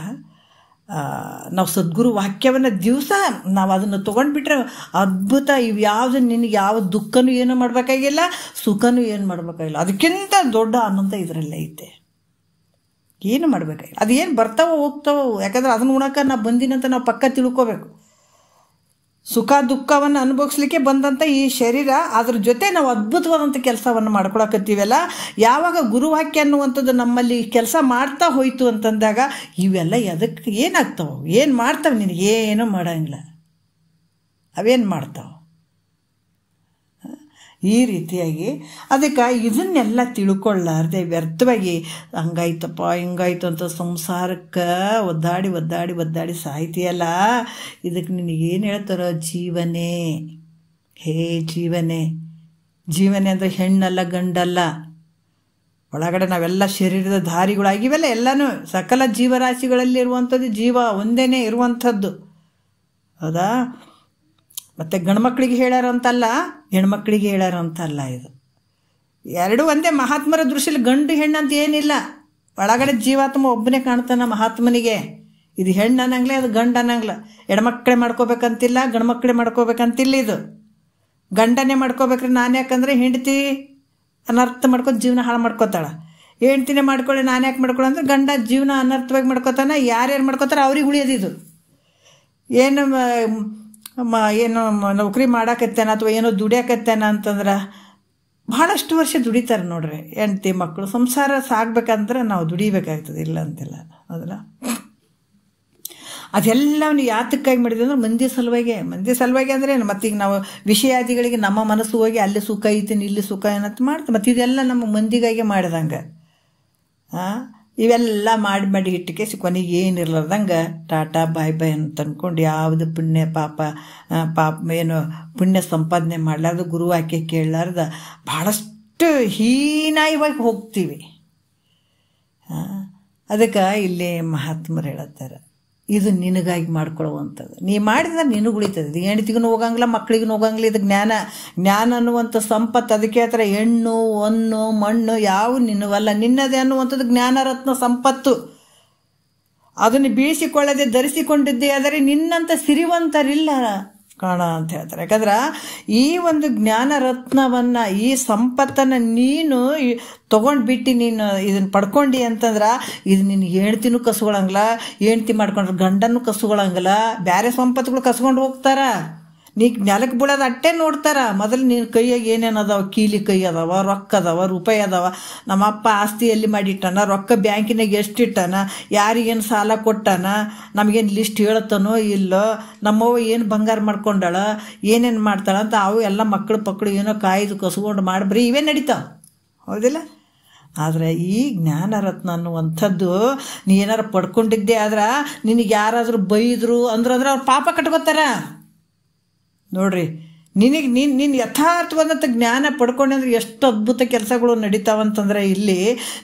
ನಾವು ಸದ್ಗುರು ವಾಕ್ಯವನ್ನು ದಿವಸ ನಾವು ಅದನ್ನು ತೊಗೊಂಡ್ಬಿಟ್ರೆ ಅದ್ಭುತ. ಇವು ಯಾವುದು ನಿನಗೆ ಯಾವ ದುಃಖನೂ ಏನೂ ಮಾಡಬೇಕಾಗಿಲ್ಲ, ಸುಖನೂ ಏನು ಮಾಡಬೇಕಾಗಿಲ್ಲ. ಅದಕ್ಕಿಂತ ದೊಡ್ಡ ಆನಂದ ಇದರಲ್ಲೇ ಐತೆ. ಏನು ಮಾಡಬೇಕಾಗಿಲ್ಲ. ಅದು ಏನು ಬರ್ತಾವೋ ಹೋಗ್ತಾವೋ, ಯಾಕಂದ್ರೆ ಅದನ್ನು ಉಣಕ್ಕೆ ನಾವು ಬಂದಿನಂತ ನಾವು ಪಕ್ಕ ತಿಳ್ಕೋಬೇಕು. ಸುಖ ದುಃಖವನ್ನು ಅನುಭವಿಸ್ಲಿಕ್ಕೆ ಬಂದಂಥ ಈ ಶರೀರ, ಅದ್ರ ಜೊತೆ ನಾವು ಅದ್ಭುತವಾದಂಥ ಕೆಲಸವನ್ನು ಮಾಡ್ಕೊಳಕತ್ತೀವಲ್ಲ. ಯಾವಾಗ ಗುರುವಾಕ್ಯ ಅನ್ನುವಂಥದ್ದು ನಮ್ಮಲ್ಲಿ ಕೆಲಸ ಮಾಡ್ತಾ ಹೋಯ್ತು ಅಂತಂದಾಗ ಇವೆಲ್ಲ ಎದಕ್ಕೆ ಏನಾಗ್ತಾವೆ, ಏನು ಮಾಡ್ತಾವೆ? ನಿನಗೇನೂ ಮಾಡೋಂಗಿಲ್ಲ. ಅವೇನು ಮಾಡ್ತಾವೆ? ಈ ರೀತಿಯಾಗಿ ಅದಕ್ಕೆ ಇದನ್ನೆಲ್ಲ ತಿಳ್ಕೊಳ್ಳಾರ್ದೆ ವ್ಯರ್ಥವಾಗಿ ಹಂಗಾಯ್ತಪ್ಪ ಹಿಂಗಾಯ್ತು ಅಂತ ಸಂಸಾರಕ್ಕೆ ಒದ್ದಾಡಿ ಒದ್ದಾಡಿ ಒದ್ದಾಡಿ ಸಾಯ್ತೀಯಲ್ಲ. ಇದಕ್ಕೆ ನಿನಗೇನು ಹೇಳ್ತಾರೋ? ಜೀವನೇ, ಹೇ ಜೀವನೇ. ಜೀವನೇ ಅಂದರೆ ಹೆಣ್ಣಲ್ಲ ಗಂಡಲ್ಲ. ಒಳಗಡೆ ನಾವೆಲ್ಲ ಶರೀರದ ಧಾರಿಗಳಾಗಿವೆಲ್ಲ. ಎಲ್ಲನೂ ಸಕಲ ಜೀವರಾಶಿಗಳಲ್ಲಿರುವಂಥದ್ದು ಜೀವ ಒಂದೇ ಇರುವಂಥದ್ದು, ಹೌದಾ? ಮತ್ತು ಗಂಡ್ಮಕ್ಳಿಗೆ ಹೇಳ್ಯಾರ ಅಂತಲ್ಲ, ಹೆಣ್ಮಕ್ಳಿಗೆ ಹೇಳ್ಯಾರ ಅಂತಲ್ಲ. ಇದು ಎರಡೂ ಒಂದೇ. ಮಹಾತ್ಮರ ದೃಷ್ಟಿಯಲ್ಲಿ ಗಂಡು ಹೆಣ್ಣು ಅಂತ ಏನಿಲ್ಲ. ಒಳಗಡೆ ಜೀವಾತ್ಮ ಒಬ್ಬನೇ ಕಾಣ್ತಾನೆ ಮಹಾತ್ಮನಿಗೆ. ಇದು ಹೆಣ್ಣು ಅನ್ನಂಗ್ಲೆ, ಅದು ಗಂಡು ಅನ್ನಂಗ್ಲ. ಹೆಣ್ಮಕ್ಳೇ ಮಾಡ್ಕೋಬೇಕಂತಿಲ್ಲ, ಗಂಡ್ಮಕ್ಳೇ ಮಾಡ್ಕೋಬೇಕಂತಿಲ್ಲ. ಇದು ಗಂಡನೇ ಮಾಡ್ಕೋಬೇಕ್ರಿ. ನಾನು ಯಾಕಂದರೆ ಹೆಂಡ್ತಿ ಅನರ್ಥ ಮಾಡ್ಕೊಂಡು ಜೀವನ ಹಾಳು ಮಾಡ್ಕೋತಾಳೆ. ಹೆಂಡ್ತಿನೇ ಮಾಡ್ಕೊಳ್ಳಿ, ನಾನು ಯಾಕೆ ಮಾಡ್ಕೊಳ್ಳಿ ಅಂದರೆ ಗಂಡ ಜೀವನ ಅನರ್ಥವಾಗಿ ಮಾಡ್ಕೋತಾನೆ. ಯಾರ್ಯಾರು ಮಾಡ್ಕೋತಾರೆ ಅವ್ರಿಗೆ ಉಳಿಯೋದಿದು. ಏನು ನೌಕರಿ ಮಾಡಾಕತ್ತೇನ ಅಥವಾ ಏನೋ ದುಡಿಯಾಕತ್ತೇನ ಅಂತಂದ್ರೆ ಭಾಳಷ್ಟು ವರ್ಷ ದುಡಿತಾರೆ ನೋಡ್ರಿ. ಹೆಂಡ್ತಿ ಮಕ್ಕಳು ಸಂಸಾರ ಸಾಗಬೇಕಂದ್ರೆ ನಾವು ದುಡಿಬೇಕಾಗ್ತದೆ, ಇಲ್ಲ ಅಂತಿಲ್ಲ, ಹೌದಲ್ಲ? ಅದೆಲ್ಲವನ್ನು ಯಾತಕ್ಕಾಗಿ ಮಾಡಿದೆ ಅಂದ್ರೆ ಮಂದಿ ಸಲುವಾಗಿ ಅಂದರೆ ಏನು? ಮತ್ತೀಗ ನಾವು ವಿಷಯಾದಿಗಳಿಗೆ ನಮ್ಮ ಮನಸ್ಸು ಹೋಗಿ ಅಲ್ಲಿ ಸುಖ ಐತೀನಿ ಇಲ್ಲಿ ಸುಖ ಏನಂತ ಮಾಡ್ತೀವಿ. ಮತ್ತು ಇದೆಲ್ಲ ನಮ್ಮ ಮಂದಿಗಾಗಿ ಮಾಡಿದಂಗೆ. ಇವೆಲ್ಲ ಮಾಡಿ ಇಟ್ಟಿಗೆ ಕೊನೆಗೆ ಏನಿರ್ಲಾರ್ದಂಗೆ ಟಾಟಾ ಬಾಯ್ ಬಾಯ್ ಅಂತ ಅಂದ್ಕೊಂಡು ಯಾವುದು ಪುಣ್ಯ ಪಾಪ ಏನು ಪುಣ್ಯ ಸಂಪಾದನೆ ಮಾಡಲಾರ್ದು ಗುರುವಾಕ್ಯ ಕೇಳಲಾರ್ದ ಭಾಳಷ್ಟು ಹೀನಾಯವಾಗಿ ಹೋಗ್ತೀವಿ. ಅದಕ್ಕೆ ಇಲ್ಲಿ ಮಹಾತ್ಮರು ಹೇಳತ್ತಾರೆ, ಇದು ನಿನಗಾಗಿ ಮಾಡ್ಕೊಳ್ಳುವಂಥದ್ದು. ನೀ ಮಾಡಿದ್ರೆ ನಿನಗೆ ಉಳಿತದೆ. ಇದು ಹೆಂಡತಿಗೂ ಹೋಗಂಗಿಲ್ಲ, ಮಕ್ಕಳಿಗೂ ಹೋಗಂಗಿಲ್ಲ. ಇದು ಜ್ಞಾನ ಅನ್ನುವಂಥ ಸಂಪತ್ತು. ಅದಕ್ಕೆ ಹೇಳ್ತಾರೆ ಹೆಣ್ಣು ಹೊನ್ನು ಮಣ್ಣು ಯಾವ ನಿನ್ನವಲ್ಲ, ನಿನ್ನದೇ ಅನ್ನುವಂಥದ್ದು ಜ್ಞಾನರತ್ನ ಸಂಪತ್ತು. ಅದನ್ನು ಬೀಳಿಸಿಕೊಳ್ಳದೆ ಧರಿಸಿಕೊಂಡಿದ್ದೇ ಆದರೆ ನಿನ್ನಂಥ ಸಿರಿವಂತರಿಲ್ಲ ಕಾಣ ಅಂತ ಹೇಳ್ತಾರೆ. ಯಾಕಂದ್ರೆ ಈ ಒಂದು ಜ್ಞಾನ ರತ್ನವನ್ನು, ಈ ಸಂಪತ್ತನ್ನು ನೀನು ತೊಗೊಂಡ್ಬಿಟ್ಟು ನೀನು ಇದನ್ನು ಪಡ್ಕೊಂಡು ಅಂತಂದ್ರೆ ಇದು ನಿನ್ನ ಹೆಂಡ್ತಿನೂ ಕಸ್ಕೊಳಂಗಿಲ್ಲ, ಹೆಂಡ್ತಿ ಮಾಡ್ಕೊಂಡ್ರೆ ಗಂಡನೂ ಕಸ್ಕೊಳಂಗಿಲ್ಲ. ಬೇರೆ ಸಂಪತ್ತುಗಳು ಕಸ್ಕೊಂಡು ಹೋಗ್ತಾರ. ನೀ ನೆಲಕ್ಕೆ ಬೀಳೋದು ಅಟ್ಟೆ ನೋಡ್ತಾರ. ಮೊದಲು ನಿನ್ನ ಕೈಯಾಗ ಏನೇನು ಅದಾವ? ಕೀಲಿ ಕೈ ಅದಾವ, ರೊಕ್ಕ ಅದಾವ, ರೂಪಾಯಿ ಅದಾವ. ನಮ್ಮಪ್ಪ ಆಸ್ತಿ ಎಲ್ಲಿ ಮಾಡಿಟ್ಟಾನ, ರೊಕ್ಕ ಬ್ಯಾಂಕಿನಾಗ ಎಷ್ಟಿಟ್ಟಾನ, ಯಾರಿಗೇನು ಸಾಲ ಕೊಟ್ಟಾನ, ನಮಗೇನು ಲಿಸ್ಟ್ ಹೇಳ್ತಾನೋ ಇಲ್ಲೋ, ನಮ್ಮವ್ವ ಏನು ಬಂಗಾರ ಮಾಡ್ಕೊಂಡಾಳ, ಏನೇನು ಮಾಡ್ತಾಳ ಅಂತ ಅವು ಎಲ್ಲ ಮಕ್ಕಳು ಏನೋ ಕಾಯ್ದು ಕಸ್ಕೊಂಡು ಮಾಡ್ಬ್ರಿ ಇವೇ ನಡೀತಾವೆ, ಹೌದಿಲ್ಲ? ಆದರೆ ಈ ಜ್ಞಾನರತ್ನ ಅನ್ನುವಂಥದ್ದು ನೀ ಏನಾರು ಪಡ್ಕೊಂಡಿದ್ದೆ ಆದ್ರೆ ನಿನಗೆ ಯಾರಾದರೂ ಬೈದರು ಅಂದ್ರೆ ಅವ್ರು ಪಾಪ ಕಟ್ಕೋತಾರ ನೋಡ್ರಿ. ನಿನ್ನ ಯಥಾರ್ಥವಾದಂಥ ಜ್ಞಾನ ಪಡ್ಕೊಂಡೆ ಅಂದ್ರೆ ಎಷ್ಟು ಅದ್ಭುತ ಕೆಲಸಗಳು ನಡೀತಾವಂತಂದ್ರೆ ಇಲ್ಲಿ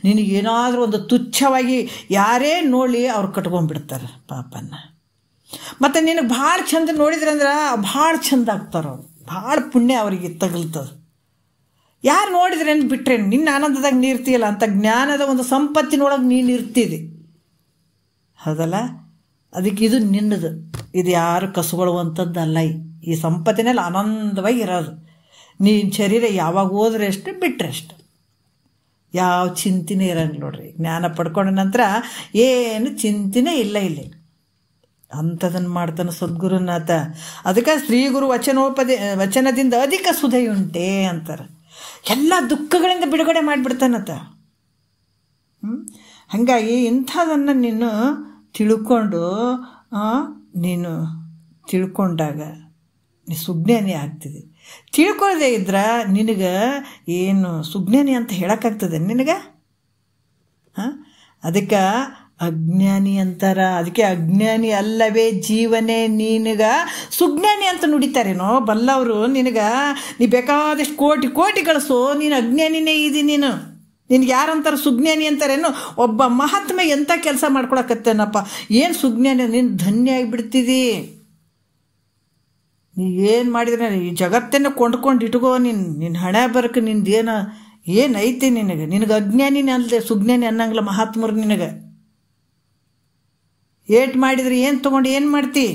ನಿನಗೇನಾದರೂ ಒಂದು ತುಚ್ಛವಾಗಿ ಯಾರೇ ನೋಡಿ ಅವ್ರು ಕಟ್ಕೊಂಡ್ಬಿಡ್ತಾರೆ ಪಾಪನ. ಮತ್ತು ನಿನಗೆ ಭಾಳ ಚಂದ ನೋಡಿದ್ರೆ ಅಂದ್ರೆ ಭಾಳ ಚಂದ ಆಗ್ತಾರೆ ಅವ್ರು, ಭಾಳ ಪುಣ್ಯ ಅವರಿಗೆ ತಗಲ್ತದೆ. ಯಾರು ನೋಡಿದ್ರೇನು ಬಿಟ್ರೇನು ನಿನ್ನ ಆನಂದದಾಗ ನೀ ಇರ್ತೀಯಲ್ಲ, ಅಂಥ ಜ್ಞಾನದ ಒಂದು ಸಂಪತ್ತಿನೊಳಗೆ ನೀನು ಇರ್ತೀರಿ, ಹೌದಲ್ಲ? ಅದಕ್ಕೆ ಇದು ನಿನ್ನದು, ಇದು ಯಾರು ಕಸ್ಕೊಳ್ಳುವಂಥದ್ದಲ್ಲ. ಈ ಸಂಪತ್ತಿನಲ್ಲಿ ಆನಂದವಾಗಿ ಇರೋದು. ನೀನು ಶರೀರ ಯಾವಾಗ ಹೋದ್ರೆ ಎಷ್ಟು ಬಿಟ್ಟರೆ ಅಷ್ಟು, ಯಾವ ಚಿಂತೆನೇ ಇರಂಗಿಲ್ಲ ನೋಡ್ರಿ. ಜ್ಞಾನ ಪಡ್ಕೊಂಡ ನಂತರ ಏನು ಚಿಂತೆನೇ ಇಲ್ಲ ಇಲ್ಲಿ. ಅಂಥದನ್ನು ಮಾಡ್ತಾನೆ ಸದ್ಗುರುನಾಥ. ಅದಕ್ಕೆ ಶ್ರೀ ಗುರು ವಚನದಿಂದ ಅಧಿಕ ಸುಧೆಯುಂಟೆ ಅಂತಾರೆ. ಎಲ್ಲ ದುಃಖಗಳಿಂದ ಬಿಡುಗಡೆ ಮಾಡಿಬಿಡ್ತಾನತ್ತ. ಹಾಗಾಗಿ ಇಂಥದನ್ನು ನೀನು ತಿಳ್ಕೊಂಡು ನೀನು ತಿಳ್ಕೊಂಡಾಗ ನೀ ಸುಜ್ಞಾನಿ ಆಗ್ತಿದೆ. ತಿಳ್ಕೊಳ್ಳದೆ ಇದ್ರೆ ನಿನಗೆ ಏನು ಸುಜ್ಞಾನಿ ಅಂತ ಹೇಳೋಕ್ಕಾಗ್ತದೆ ನಿನಗೆ? ಅದಕ್ಕೆ ಅಜ್ಞಾನಿ ಅಂತಾರ. ಅದಕ್ಕೆ ಅಜ್ಞಾನಿ ಅಲ್ಲವೇ ಜೀವನೇ ನೀನಗ ಸುಜ್ಞಾನಿ ಅಂತ ನುಡಿತಾರೇನೋ ಬಲ್ಲವರು. ನಿನಗೆ ನೀ ಬೇಕಾದಷ್ಟು ಕೋಟಿ ಗಳಿಸು, ನೀನು ಅಜ್ಞಾನಿನೇ ಇದಿ. ನಿನ್ಗೆ ಯಾರಂತಾರೆ ಸುಜ್ಞಾನಿ ಅಂತಾರೇನು? ಒಬ್ಬ ಮಹಾತ್ಮ ಎಂಥ ಕೆಲಸ ಮಾಡ್ಕೊಳಕತ್ತೇನಪ್ಪ, ಏನು ಸುಜ್ಞಾನಿ, ನೀನು ಧನ್ಯ ಆಗಿಬಿಡ್ತಿದಿ. ನೀ ಏನು ಮಾಡಿದ್ರೆ ಈ ಜಗತ್ತನ್ನು ಕೊಂಡ್ಕೊಂಡು ಇಟ್ಕೋ, ನಿನ್ನ ಹಣೆ ಬರಕ್ಕೆ ನಿಂದೇನು ಏನೈತಿ ನಿನಗೆ ಅಜ್ಞಾನಿನೇ ಅಲ್ಲದೆ ಸುಜ್ಞಾನಿ ಅನ್ನಂಗಿಲ್ಲ ಮಹಾತ್ಮರು. ನಿನಗೆ ಏಟ್ ಮಾಡಿದ್ರೆ ಏನು ತೊಗೊಂಡು ಏನು ಮಾಡ್ತಿ?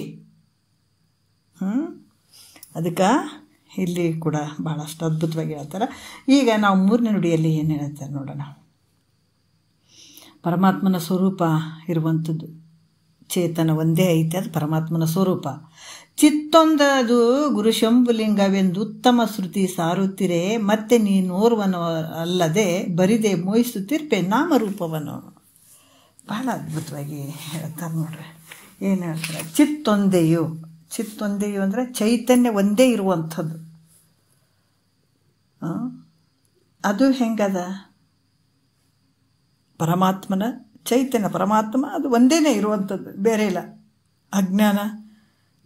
ಅದಕ್ಕೆ ಇಲ್ಲಿ ಕೂಡ ಭಾಳಷ್ಟು ಅದ್ಭುತವಾಗಿ ಹೇಳ್ತಾರೆ. ಈಗ ನಾವು 3ನೇ ನುಡಿಯಲ್ಲಿ ಏನು ಹೇಳ್ತಾರೆ ನೋಡೋಣ. ಪರಮಾತ್ಮನ ಸ್ವರೂಪ ಇರುವಂಥದ್ದು ಚೇತನ ಒಂದೇ ಐತೆ, ಅದು ಪರಮಾತ್ಮನ ಸ್ವರೂಪ. ಚಿತ್ತೊಂದದು ಗುರು ಶಂಭುಲಿಂಗವೆಂದು ಉತ್ತಮ ಶ್ರುತಿ ಸಾರುತ್ತಿರೆ, ಮತ್ತೆ ನೀನೋರ್ವನು ಅಲ್ಲದೆ ಬರಿದೆ ಮೋಹಿಸುತ್ತಿರ್ಪೆ ನಾಮರೂಪವನ್ನು. ಭಾಳ ಅದ್ಭುತವಾಗಿ ಹೇಳ್ತಾರೆ ನೋಡ್ರಿ. ಏನು ಹೇಳ್ತಾರೆ? ಚಿತ್ತೊಂದೆಯು ಅಂದರೆ ಚೈತನ್ಯ ಒಂದೇ ಇರುವಂಥದ್ದು. ಅದು ಹೆಂಗದ? ಪರಮಾತ್ಮನ ಚೈತನ್ಯ, ಪರಮಾತ್ಮ ಅದು ಒಂದೇ ಇರುವಂಥದ್ದು, ಬೇರೆ ಇಲ್ಲ. ಅಜ್ಞಾನ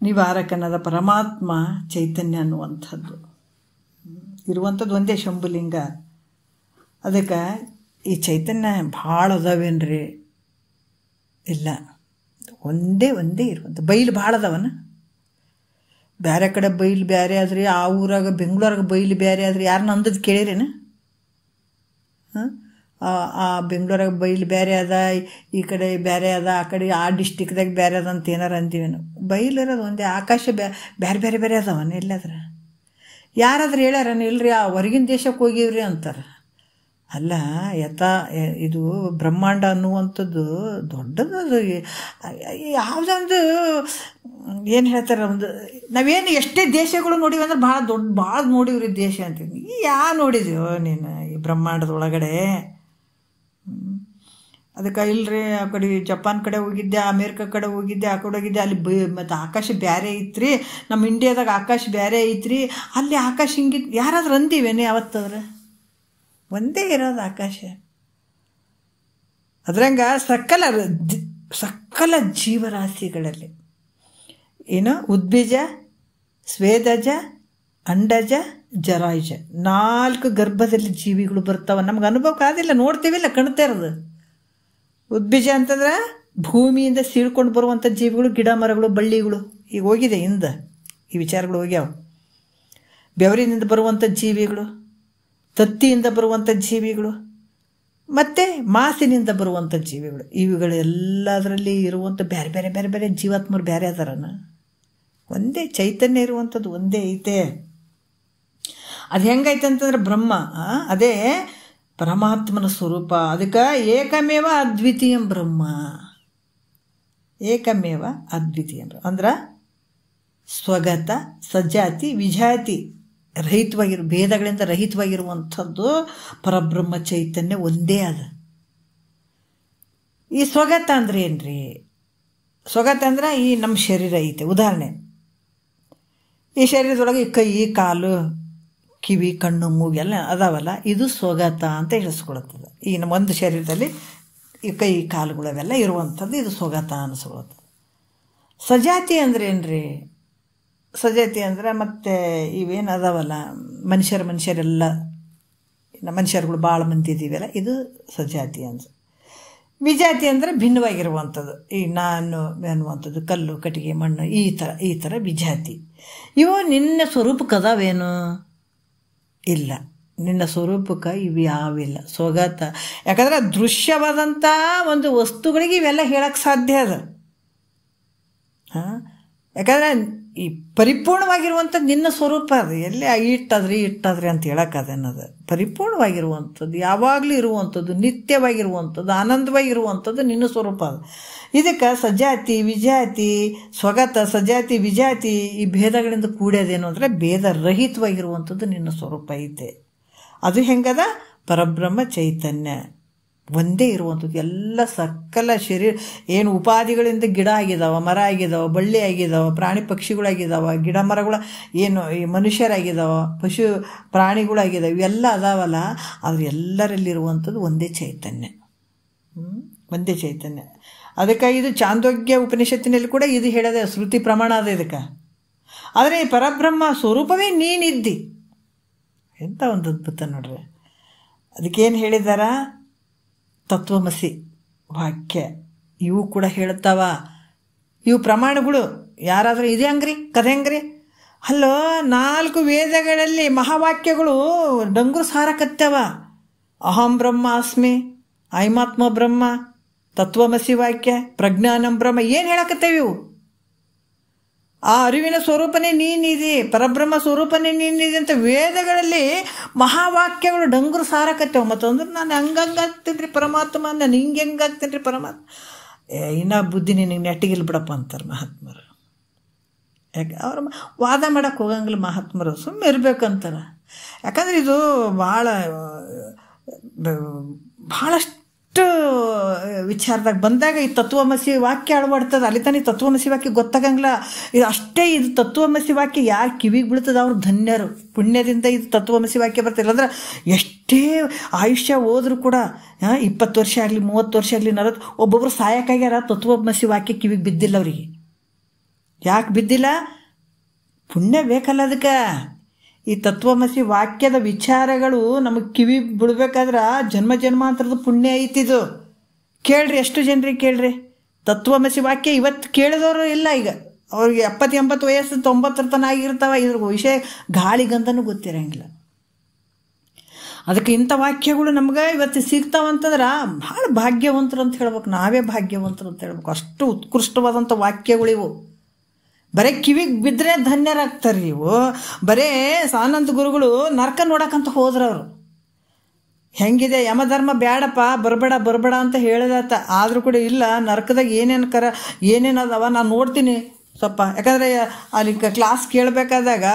ನಿವಾರಕನಾದ ಪರಮಾತ್ಮ ಚೈತನ್ಯ ಅನ್ನುವಂಥದ್ದು ಇರುವಂಥದ್ದು ಒಂದೇ ಶಂಭುಲಿಂಗ. ಅದಕ್ಕೆ ಈ ಚೈತನ್ಯ ಭಾಳ ಅದಾವೇನ್ರಿ? ಇಲ್ಲ, ಒಂದೇ ಇರುವಂಥ. ಬೈಲು ಭಾಳ ಅದಾವನ? ಬೇರೆ ಕಡೆ ಬೈಲು ಬೇರೆ ಆದ್ರಿ, ಆ ಊರಾಗ ಬೆಂಗಳೂರಾಗ ಬೈಲು ಬೇರೆ ಆದ್ರಿ, ಯಾರನ್ನ ಅಂದದ್ದು ಕೇಳಿರೇನು? ಆ ಬೆಂಗಳೂರಾಗ ಬೈಲು ಬೇರೆ ಅದ, ಈ ಕಡೆ ಬೇರೆ ಅದ, ಆ ಕಡೆ ಆ ಡಿಸ್ಟಿಕ್ದಾಗ ಬೇರೆ ಅದ ಅಂತ ಏನಾರು ಅಂತೀವೇನು? ಬೈಲು ಇರೋದು ಒಂದೇ. ಆಕಾಶ ಬೇರೆ ಬೇರೆ ಅದಾವನ ಎಲ್ಲಾದ್ರ? ಯಾರಾದ್ರೂ ಹೇಳ್ಯಾರನ? ಇಲ್ರಿ, ಆ ಹೊರಗಿನ ದೇಶಕ್ಕೆ ಹೋಗಿವ್ರಿ ಅಂತಾರೆ. ಅಲ್ಲ, ಇದು ಬ್ರಹ್ಮಾಂಡ ಅನ್ನುವಂಥದ್ದು ದೊಡ್ಡದು. ಯಾವುದೊಂದು ಏನು ಹೇಳ್ತಾರೆ, ಒಂದು ನಾವೇನು ಎಷ್ಟೇ ದೇಶಗಳು ನೋಡಿವಿ ಅಂದ್ರೆ ಭಾಳ ನೋಡಿವ್ರಿ ದೇಶ ಅಂತೀವಿ. ನೋಡಿದೀವೋ ನೀನು ಈ ಬ್ರಹ್ಮಾಂಡದ ಒಳಗಡೆ? ಅದಕ್ಕೆ ಇಲ್ರಿ, ಆ ಕಡೆ ಜಪಾನ್ ಕಡೆ ಹೋಗಿದ್ದೆ, ಅಮೇರಿಕಾ ಕಡೆ ಹೋಗಿದ್ದೆ, ಆ ಕಡೆ ಹೋಗಿದ್ದೆ, ಅಲ್ಲಿ ಮತ್ತು ಆಕಾಶ ಬೇರೆ ಐತ್ರಿ, ನಮ್ಮ ಇಂಡಿಯಾದಾಗ ಆಕಾಶ ಬೇರೆ ಐತ್ರಿ, ಅಲ್ಲಿ ಆಕಾಶ ಹಿಂಗಿತ್ತು. ಯಾರಾದ್ರೂ ಅಂದಿವೇನೆ ಯಾವತ್ತಾದ್ರೆ? ಒಂದೇ ಇರೋದು ಆಕಾಶ. ಅದ್ರಂಗ ಸಕಲ ಜೀವರಾಶಿಗಳಲ್ಲಿ ಏನು ಉದ್ಬೀಜ, ಸ್ವೇದಜ, ಅಂಡಜ, ಜರಾಯುಜ 4 ಗರ್ಭದಲ್ಲಿ ಜೀವಿಗಳು ಬರ್ತಾವ. ನಮ್ಗೆ ಅನುಭವಕ್ಕೆ ಆದಿಲ್ಲ, ನೋಡ್ತೀವಿಲ್ಲ, ಕಾಣ್ತಾ ಇರೋದು. ಉದ್ಬೀಜ ಅಂತಂದ್ರೆ ಭೂಮಿಯಿಂದ ಸೀಳ್ಕೊಂಡು ಬರುವಂಥ ಜೀವಿಗಳು, ಗಿಡ ಮರಗಳು, ಬಳ್ಳಿಗಳು. ಈಗ ಹೋಗಿದೆ ಹಿಂದೆ ಈ ವಿಚಾರಗಳು ಹೋಗ್ಯಾವ. ಬೆವರಿನಿಂದ ಬರುವಂಥ ಜೀವಿಗಳು, ತತ್ತಿಯಿಂದ ಬರುವಂಥ ಜೀವಿಗಳು, ಮತ್ತು ಮಾಸಿನಿಂದ ಬರುವಂಥ ಜೀವಿಗಳು. ಇವುಗಳೆಲ್ಲದರಲ್ಲಿ ಇರುವಂಥ ಬೇರೆ ಬೇರೆ ಜೀವಾತ್ಮರು ಬೇರೆ ಅದಾರನ? ಒಂದೇ ಚೈತನ್ಯ ಇರುವಂಥದ್ದು ಒಂದೇ ಐತೆ. ಅದು ಹೆಂಗೈತೆ ಅಂತಂದ್ರೆ ಬ್ರಹ್ಮ ಅದೇ ಪರಮಾತ್ಮನ ಸ್ವರೂಪ. ಅದಕ್ಕೆ ಏಕಮೇವ ಅದ್ವಿತೀಯಂ ಬ್ರಹ್ಮ. ಏಕಮೇವ ಅದ್ವಿತೀಯಂ ಅಂದ್ರೆ ಸ್ವಗತ ಸಜಾತಿ ವಿಜಾತಿ ಭೇದಗಳಿಂದ ರಹಿತವಾಗಿರುವಂಥದ್ದು ಪರಬ್ರಹ್ಮ ಚೈತನ್ಯ ಒಂದೇ ಅದ. ಈ ಸ್ವಗತ ಅಂದ್ರೆ ಏನ್ರಿ? ಸ್ವಗತ ಅಂದ್ರೆ ಈ ನಮ್ಮ ಶರೀರ ಐತೆ. ಉದಾಹರಣೆ, ಈ ಶರೀರದೊಳಗೆ ಕೈ, ಕಾಲು, ಕಿವಿ, ಕಣ್ಣು, ಮೂಗೆಲ್ಲ ಅದಾವಲ್ಲ, ಇದು ಸ್ವಗತ ಅಂತ ಹೇಳಿಸ್ಕೊಳುತ್ತದೆ. ಈ ನಮ್ಮ ಒಂದು ಶರೀರದಲ್ಲಿ ಈ ಕೈ ಕಾಲುಗಳು ಅವೆಲ್ಲ ಇರುವಂಥದ್ದು ಇದು ಸ್ವಗತ ಅನಿಸ್ಕೊಳುತ್ತದೆ. ಸಜಾತಿ ಅಂದ್ರೆ ಏನ್ರಿ? ಸಜಾತಿ ಅಂದರೆ ಮತ್ತೆ ಇವೇನು ಅದಾವಲ್ಲ, ಮನುಷ್ಯರೆಲ್ಲ ಮನುಷ್ಯರುಗಳು ಭಾಳ ಮಂದಿ ಇದ್ದೀವಲ್ಲ, ಇದು ಸಜಾತಿ ಅಂತ. ವಿಜಾತಿ ಅಂದರೆ ಭಿನ್ನವಾಗಿರುವಂಥದ್ದು, ಈ ನಾನು ಅನ್ನುವಂಥದ್ದು, ಕಲ್ಲು, ಕಟ್ಟಿಗೆ, ಮಣ್ಣು, ಈ ಥರ ವಿಜಾತಿ. ಇವು ನಿನ್ನ ಸ್ವರೂಪಕ್ಕೆ ಅದಾವೇನು? ಇಲ್ಲ, ನಿನ್ನ ಸ್ವರೂಪಕ್ಕೆ ಇವು ಯಾವಿಲ್ಲ. ಸ್ವಗತ ಯಾಕಂದ್ರೆ ದೃಶ್ಯವಾದಂಥ ಒಂದು ವಸ್ತುಗಳಿಗೆ ಇವೆಲ್ಲ ಹೇಳಕ್ಕೆ ಸಾಧ್ಯ ಅದ. ಯಾಕಂದರೆ ಈ ಪರಿಪೂರ್ಣವಾಗಿರುವಂಥದ್ದು ನಿನ್ನ ಸ್ವರೂಪ ಅದು. ಎಲ್ಲಿ ಇಟ್ಟಾದ್ರಿ ಅಂತ ಹೇಳೋಕ್ಕದೇನದು? ಪರಿಪೂರ್ಣವಾಗಿರುವಂಥದ್ದು, ಯಾವಾಗಲೂ ಇರುವಂಥದ್ದು, ನಿತ್ಯವಾಗಿರುವಂಥದ್ದು, ಆನಂದವಾಗಿರುವಂಥದ್ದು ನಿನ್ನ ಸ್ವರೂಪ ಅದು. ಇದಕ್ಕೆ ಸಜಾತಿ ವಿಜಾತಿ, ಸ್ವಗತ ಸಜಾತಿ ವಿಜಾತಿ ಈ ಭೇದಗಳಿಂದ ಕೂಡ್ಯದೇನು ಅಂದರೆ ಭೇದ ರಹಿತವಾಗಿರುವಂಥದ್ದು ನಿನ್ನ ಸ್ವರೂಪ ಐತೆ. ಅದು ಹೆಂಗದ? ಪರಬ್ರಹ್ಮ ಚೈತನ್ಯ ಒಂದೇ ಇರುವಂಥದ್ದು. ಎಲ್ಲ ಸಕಲ ಶರೀರ ಏನು ಉಪಾಧಿಗಳಿಂದ ಗಿಡ ಆಗಿದಾವ, ಮರ ಆಗಿದಾವ, ಬಳ್ಳಿ ಆಗಿದಾವ, ಪ್ರಾಣಿ ಪಕ್ಷಿಗಳಾಗಿದ್ದಾವ, ಗಿಡ ಮರಗಳ ಏನು ಈ ಮನುಷ್ಯರಾಗಿದ್ದಾವ, ಪಶು ಪ್ರಾಣಿಗಳಾಗಿದ್ದಾವೆ, ಇವೆಲ್ಲ ಅದಾವಲ್ಲ, ಅದ್ರ ಎಲ್ಲರಲ್ಲಿರುವಂಥದ್ದು ಒಂದೇ ಚೈತನ್ಯ. ಒಂದೇ ಚೈತನ್ಯ. ಅದಕ್ಕೆ ಇದು ಚಾಂದೋಗ್ಯ ಉಪನಿಷತ್ತಿನಲ್ಲಿ ಕೂಡ ಇದು ಹೇಳದೆ, ಶ್ರುತಿ ಪ್ರಮಾಣ ಅದ ಇದಕ್ಕೆ. ಆದರೆ ಈ ಪರಬ್ರಹ್ಮ ಸ್ವರೂಪವೇ ನೀನಿದ್ದಿ. ಎಂಥ ಒಂದು ಅದ್ಭುತ ನೋಡ್ರಿ. ಅದಕ್ಕೇನು ಹೇಳಿದಾರ? ತತ್ವಮಸಿ ವಾಕ್ಯ ಇವು ಕೂಡ ಹೇಳ್ತಾವ. ಇವು ಪ್ರಮಾಣಗಳು. ಯಾರಾದರೂ ಇದೆ ಹಂಗ್ರಿ ಕಥೆ ಹಂಗ್ರಿ? ಅಲ್ಲೋ 4 ವೇದಗಳಲ್ಲಿ ಮಹಾವಾಕ್ಯಗಳು ಡಂಗುರು ಸಾರಕತ್ತವ. ಅಹಂ ಬ್ರಹ್ಮಾಸ್ಮಿ, ಐಮಾತ್ಮ ಬ್ರಹ್ಮ, ತತ್ವಮಸಿ ವಾಕ್ಯ, ಪ್ರಜ್ಞಾನಂ ಬ್ರಹ್ಮ. ಏನು ಹೇಳಕತ್ತೇವೆ ಇವು? ಆ ಅರಿವಿನ ಸ್ವರೂಪನೇ ನೀನಿದೆ, ಪರಬ್ರಹ್ಮ ಸ್ವರೂಪನೇ ನೀನಿದೆ ಅಂತ ವೇದಗಳಲ್ಲಿ ಮಹಾವಾಕ್ಯಗಳು ಡಂಗುರು ಸಾರಕತ್ತೇವೆ. ಮತ್ತಂದ್ರೆ ನಾನು ಹಂಗಾಗ್ತೀನಿ ರೀ ಪರಮಾತ್ಮ, ನಾನು ಹೆಂಗಾಗ್ತೀನಿ ರೀ ಪರಮಾತ್ಮ. ಇನ್ನೂ ಬುದ್ಧಿ ನಿನಗೆ ನೆಟ್ಟಿಗಿಲ್ ಬಿಡಪ್ಪ ಅಂತಾರೆ ಮಹಾತ್ಮರು. ಯಾಕೆ ಅವ್ರ ವಾದ ಮಾಡೋಕ್ಕೆ ಹೋಗಂಗಿಲ್ಲ ಮಹಾತ್ಮರು, ಸುಮ್ಮನೆ ಇರಬೇಕಂತಾರೆ. ಯಾಕಂದ್ರೆ ಇದು ಭಾಳಷ್ಟು ವಿಚಾರದಾಗ ಬಂದಾಗ ಈ ತತ್ವಮಸಿ ವಾಕ್ಯ ಅಳವಡ್ತದೆ. ಅಲ್ಲಿ ತಾನೇ ತತ್ವಮಸಿ ವಾಕ್ಯ ಗೊತ್ತಾಗಂಗಿಲ್ಲ. ಇದು ಅಷ್ಟೇ, ಇದು ತತ್ವಮಸಿ ವಾಕ್ಯ ಯಾರು ಕಿವಿಗೆ ಬೀಳ್ತದೆ ಅವ್ರು ಧನ್ಯರು. ಪುಣ್ಯದಿಂದ ಇದು ತತ್ವಮಸಿ ವಾಕ್ಯ ಬರ್ತಿಲ್ಲ ಅಂದ್ರೆ ಎಷ್ಟೇ ಆಯುಷ್ಯ ಹೋದ್ರೂ ಕೂಡ 20 ವರ್ಷ ಆಗಲಿ 30 ವರ್ಷ ಆಗಲಿ 40, ಒಬ್ಬೊಬ್ರು ಸಾಯಕ್ಕಾಗ್ಯಾರ ತತ್ವಮಸಿ ವಾಕ್ಯ ಕಿವಿಗೆ ಬಿದ್ದಿಲ್ಲ ಅವರಿಗೆ. ಯಾಕೆ ಬಿದ್ದಿಲ್ಲ? ಪುಣ್ಯ ಬೇಕಲ್ಲ ಅದಕ್ಕೆ. ಈ ತತ್ವಮಸಿ ವಾಕ್ಯದ ವಿಚಾರಗಳು ನಮಗೆ ಕಿವಿ ಬಿಡ್ಬೇಕಾದ್ರೆ ಜನ್ಮ ಜನ್ಮಾಂತರದ ಪುಣ್ಯ ಐತಿದು. ಕೇಳ್ರಿ, ಎಷ್ಟು ಜನರಿಗೆ ಕೇಳ್ರಿ ತತ್ವಮಸಿ ವಾಕ್ಯ. ಇವತ್ತು ಕೇಳಿದವರು ಇಲ್ಲ. ಈಗ ಅವ್ರಿಗೆ 70-80 ವಯಸ್ಸು 90 ತನ ಆಗಿರ್ತಾವ. ಇದ್ರ ವಿಷಯ ಗಾಳಿಗಂತನೂ ಗೊತ್ತಿರಂಗಿಲ್ಲ. ಅದಕ್ಕೆ ಇಂಥ ವಾಕ್ಯಗಳು ನಮ್ಗೆ ಇವತ್ತು ಸಿಗ್ತಾವಂತಂದ್ರೆ ಭಾಳ ಭಾಗ್ಯವಂತರು ಅಂತ ಹೇಳ್ಬೇಕು. ನಾವೇ ಭಾಗ್ಯವಂತರು ಅಂತ ಹೇಳ್ಬೇಕು. ಅಷ್ಟು ಉತ್ಕೃಷ್ಟವಾದಂಥ ವಾಕ್ಯಗಳಿವು. ಬರೀ ಕಿವಿಗೆ ಬಿದ್ದರೆ ಧನ್ಯರಾಗ್ತಾರೆ. ಇವು ಬರೇ ಆನಂದ ಗುರುಗಳು ನರಕ ನೋಡಕ್ಕಂತ ಹೋದ್ರವರು. ಹೆಂಗಿದೆ ಯಮಧರ್ಮ, ಬೇಡಪ್ಪ ಬರಬೇಡ ಅಂತ ಹೇಳಿದಾತ. ಆದರೂ ಕೂಡ ಇಲ್ಲ, ನರಕದಾಗ ಏನೇನು ಅದಾವ ನಾನು ನೋಡ್ತೀನಿ ಸ್ವಲ್ಪ. ಯಾಕಂದರೆ ಅಲ್ಲಿ ಕ್ಲಾಸ್ ಕೇಳಬೇಕಾದಾಗ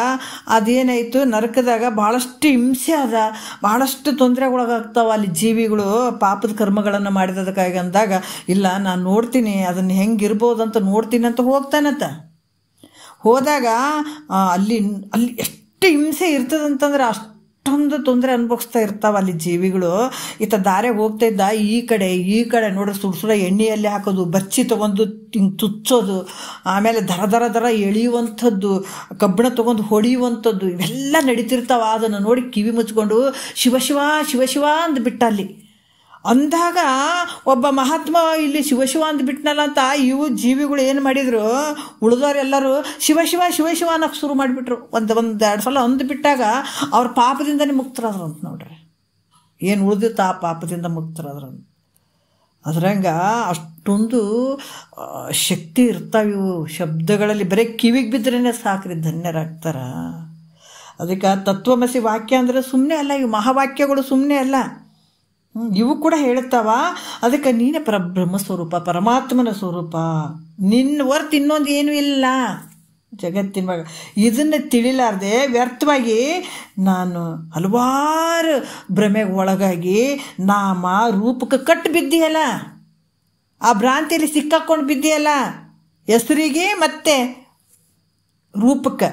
ಅದೇನಾಯಿತು, ನರಕದಾಗ ಭಾಳಷ್ಟು ಹಿಂಸೆ ಅದ, ಭಾಳಷ್ಟು ತೊಂದರೆಗೊಳಗಾಗ್ತಾವ ಅಲ್ಲಿ ಜೀವಿಗಳು ಪಾಪದ ಕರ್ಮಗಳನ್ನು ಮಾಡಿದದಕ್ಕಾಗಿ ಅಂದಾಗ, ಇಲ್ಲ ನಾನು ನೋಡ್ತೀನಿ ಅದನ್ನು ಹೆಂಗಿರ್ಬೋದಂತ ನೋಡ್ತೀನಿ ಅಂತ ಹೋಗ್ತಾನತ್ತ. ಹೋದಾಗ ಅಲ್ಲಿ ಎಷ್ಟು ಹಿಂಸೆ ಇರ್ತದಂತಂದ್ರೆ ಅಷ್ಟೊಂದು ತೊಂದರೆ ಅನುಭವಿಸ್ತಾ ಇರ್ತಾವ ಅಲ್ಲಿ ಜೀವಿಗಳು. ಈತ ದಾರ್ಯಾಗ ಹೋಗ್ತಾ ಇದ್ದ, ಈ ಕಡೆ ನೋಡ್ರಿ ಸುಡ ಎಣ್ಣೆಯಲ್ಲಿ ಹಾಕೋದು, ಬಚ್ಚಿ ತೊಗೊಂಡು ಹಿಂಗೆ ತುಚ್ಚೋದು, ಆಮೇಲೆ ದರ ಎಳೆಯುವಂಥದ್ದು, ಕಬ್ಬಿಣ ತೊಗೊಂಡು ಹೊಡೆಯುವಂಥದ್ದು, ಇವೆಲ್ಲ ನಡೀತಿರ್ತಾವ. ಅದನ್ನು ನೋಡಿ ಕಿವಿ ಮುಚ್ಕೊಂಡು ಶಿವ ಅಂದ್ಬಿಟ್ಟ ಅಲ್ಲಿ. ಅಂದಾಗ ಒಬ್ಬ ಮಹಾತ್ಮ ಇಲ್ಲಿ ಶಿವ ಅಂದ್ಬಿಟ್ನಲ್ಲ ಅಂತ ಇವು ಜೀವಿಗಳು ಏನು ಮಾಡಿದ್ರು, ಉಳಿದವರೆಲ್ಲರೂ ಶಿವ ಅನ್ನೋಕ್ಕೆ ಶುರು ಮಾಡಿಬಿಟ್ರು. ಒಂದೆರಡು ಸಲ ಅಂದುಬಿಟ್ಟಾಗ ಅವ್ರ ಪಾಪದಿಂದನೇ ಮುಕ್ತರಾದ್ರು ಅಂತ ನೋಡ್ರಿ. ಏನು ಉಳಿದಿತ್ತು ಆ ಪಾಪದಿಂದ ಮುಕ್ತರಾದ್ರು ಅಂತ. ಅದ್ರಂಗ ಅಷ್ಟೊಂದು ಶಕ್ತಿ ಇರ್ತಾವಿವು ಶಬ್ದಗಳಲ್ಲಿ. ಬರೀ ಕಿವಿಗೆ ಬಿದ್ರೇ ಸಾಕ್ರಿ ಧನ್ಯರಾಗ್ತಾರ. ಅದಕ್ಕೆ ತತ್ವಮಸಿ ವಾಕ್ಯ ಅಂದರೆ ಸುಮ್ಮನೆ ಅಲ್ಲ, ಇವು ಮಹಾವಾಕ್ಯಗಳು ಸುಮ್ಮನೆ ಅಲ್ಲ, ಇವು ಕೂಡ ಹೇಳ್ತಾವ. ಅದಕ್ಕೆ ನೀನೇ ಪರಬ್ರಹ್ಮ ಸ್ವರೂಪ, ಪರಮಾತ್ಮನ ಸ್ವರೂಪ, ನಿನ್ನ ಹೊರ್ತು ಇನ್ನೊಂದು ಏನೂ ಇಲ್ಲ ಜಗತ್ತಿನ. ಇದನ್ನು ತಿಳಿಲಾರ್ದೆ ವ್ಯರ್ಥವಾಗಿ ನಾನು ಹಲವಾರು ಭ್ರಮೆಗೆ ಒಳಗಾಗಿ ನಾಮ ರೂಪಕ್ಕೆ ಕಟ್ಟು ಬಿದ್ದೀಯಲ್ಲ, ಆ ಭ್ರಾಂತಿಯಲ್ಲಿ ಸಿಕ್ಕಾಕೊಂಡು ಬಿದ್ದೀಯಲ್ಲ, ಹೆಸರಿಗೆ ಮತ್ತು ರೂಪಕ್ಕೆ.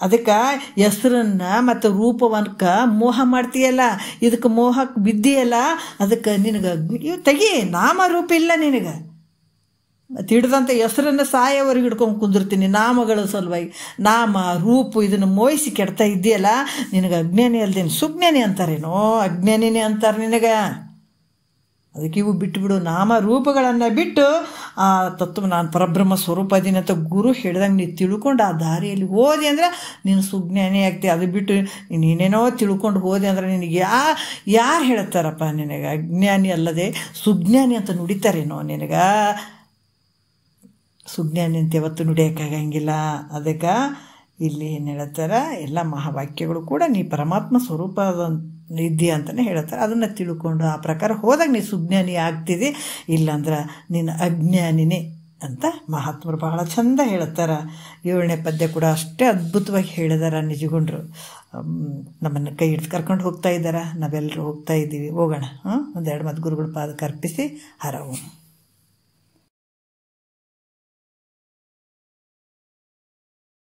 ಅದಕ್ಕೆ ಹೆಸರನ್ನು ಮತ್ತು ರೂಪವನ್ಕ ಮೋಹ ಮಾಡ್ತೀಯಲ್ಲ, ಇದಕ್ಕೆ ಮೋಹಕ್ಕೆ ಬಿದ್ದೀಯಲ್ಲ. ಅದಕ್ಕೆ ನಿನಗೆ ಇವು ತೆಗಿ, ನಾಮ ರೂಪ ಇಲ್ಲ ನಿನಗೆ. ಮತ್ತು ಹಿಡ್ದಂಥ ಹೆಸರನ್ನು ಸಾಯೋವರೆಗೆ ಹಿಡ್ಕೊಂಡು ಕುಂದಿರ್ತೀನಿ ನಾಮಗಳ ಸಲುವಾಗಿ. ನಾಮ ರೂಪು ಇದನ್ನು ಮೋಹಿಸಿ ಕೆಡ್ತಾ ಇದ್ದೀಯಲ್ಲ, ನಿನಗೆ ಅಜ್ಞಾನಿ ಅಲ್ದೇನು ಸುಜ್ಞಾನಿ ಅಂತಾರೇನೋ? ಅಜ್ಞಾನಿನೇ ಅಂತಾರೆ ನಿನಗೆ. ಅದಕ್ಕೆ ಇವು ಬಿಟ್ಟುಬಿಡು, ನಾಮ ರೂಪಗಳನ್ನು ಬಿಟ್ಟು ಆ ತತ್ವ ನಾನು ಪರಬ್ರಹ್ಮ ಸ್ವರೂಪ ಇದೀನಿ ಅಂತ ಗುರು ಹೇಳ್ದಂಗೆ ನೀನು ತಿಳ್ಕೊಂಡು ಆ ದಾರಿಯಲ್ಲಿ ಹೋದೆ ಅಂದ್ರೆ ನೀನು ಸುಜ್ಞಾನಿ ಆಗ್ತೀವಿ. ಅದು ಬಿಟ್ಟು ನೀನೇನೋ ತಿಳ್ಕೊಂಡು ಹೋದೆ ಅಂದ್ರೆ ನಿನಗೆ ಯಾರು ಹೇಳ್ತಾರಪ್ಪ ನಿನಗೆ ಅಜ್ಞಾನಿ ಅಲ್ಲದೆ ಸುಜ್ಞಾನಿ ಅಂತ ನುಡಿತಾರೇನೋ? ನಿನಗೆ ಸುಜ್ಞಾನಿ ಅಂತ ಯಾವತ್ತು ನುಡಿಯೋಕ್ಕಾಗಂಗಿಲ್ಲ. ಅದಕ್ಕೆ ಇಲ್ಲಿ ಏನು ಹೇಳ್ತಾರೆ, ಎಲ್ಲ ಮಹಾವಾಕ್ಯಗಳು ಕೂಡ ನೀ ಪರಮಾತ್ಮ ಸ್ವರೂಪ ಇದ್ದೀಯ ಅಂತಲೇ ಹೇಳ್ತಾರೆ. ಅದನ್ನು ತಿಳ್ಕೊಂಡು ಆ ಪ್ರಕಾರ ಹೋದಾಗ ನೀ ಸುಜ್ಞಾನಿ ಆಗ್ತಿದ್ದಿ, ಇಲ್ಲಾಂದ್ರೆ ನೀನು ಅಜ್ಞಾನಿನೇ ಅಂತ ಮಹಾತ್ಮರು ಬಹಳ ಚಂದ ಹೇಳ್ತಾರೆ. 7ನೇ ಪದ್ಯ ಕೂಡ ಅಷ್ಟೇ ಅದ್ಭುತವಾಗಿ ಹೇಳಿದಾರ ನಿಜಗೊಂಡ್ರು. ನಮ್ಮನ್ನು ಕೈ ಹಿಡಿದು ಕರ್ಕೊಂಡು ಹೋಗ್ತಾ ಇದ್ದಾರೆ, ನಾವೆಲ್ಲರೂ ಹೋಗ್ತಾ ಇದ್ದೀವಿ. ಹೋಗೋಣ, 1-2 ಮಾತು ಗುರುಗಳ ಪಾದಕ್ಕೆ ಅರ್ಪಿಸಿ ಹರವು.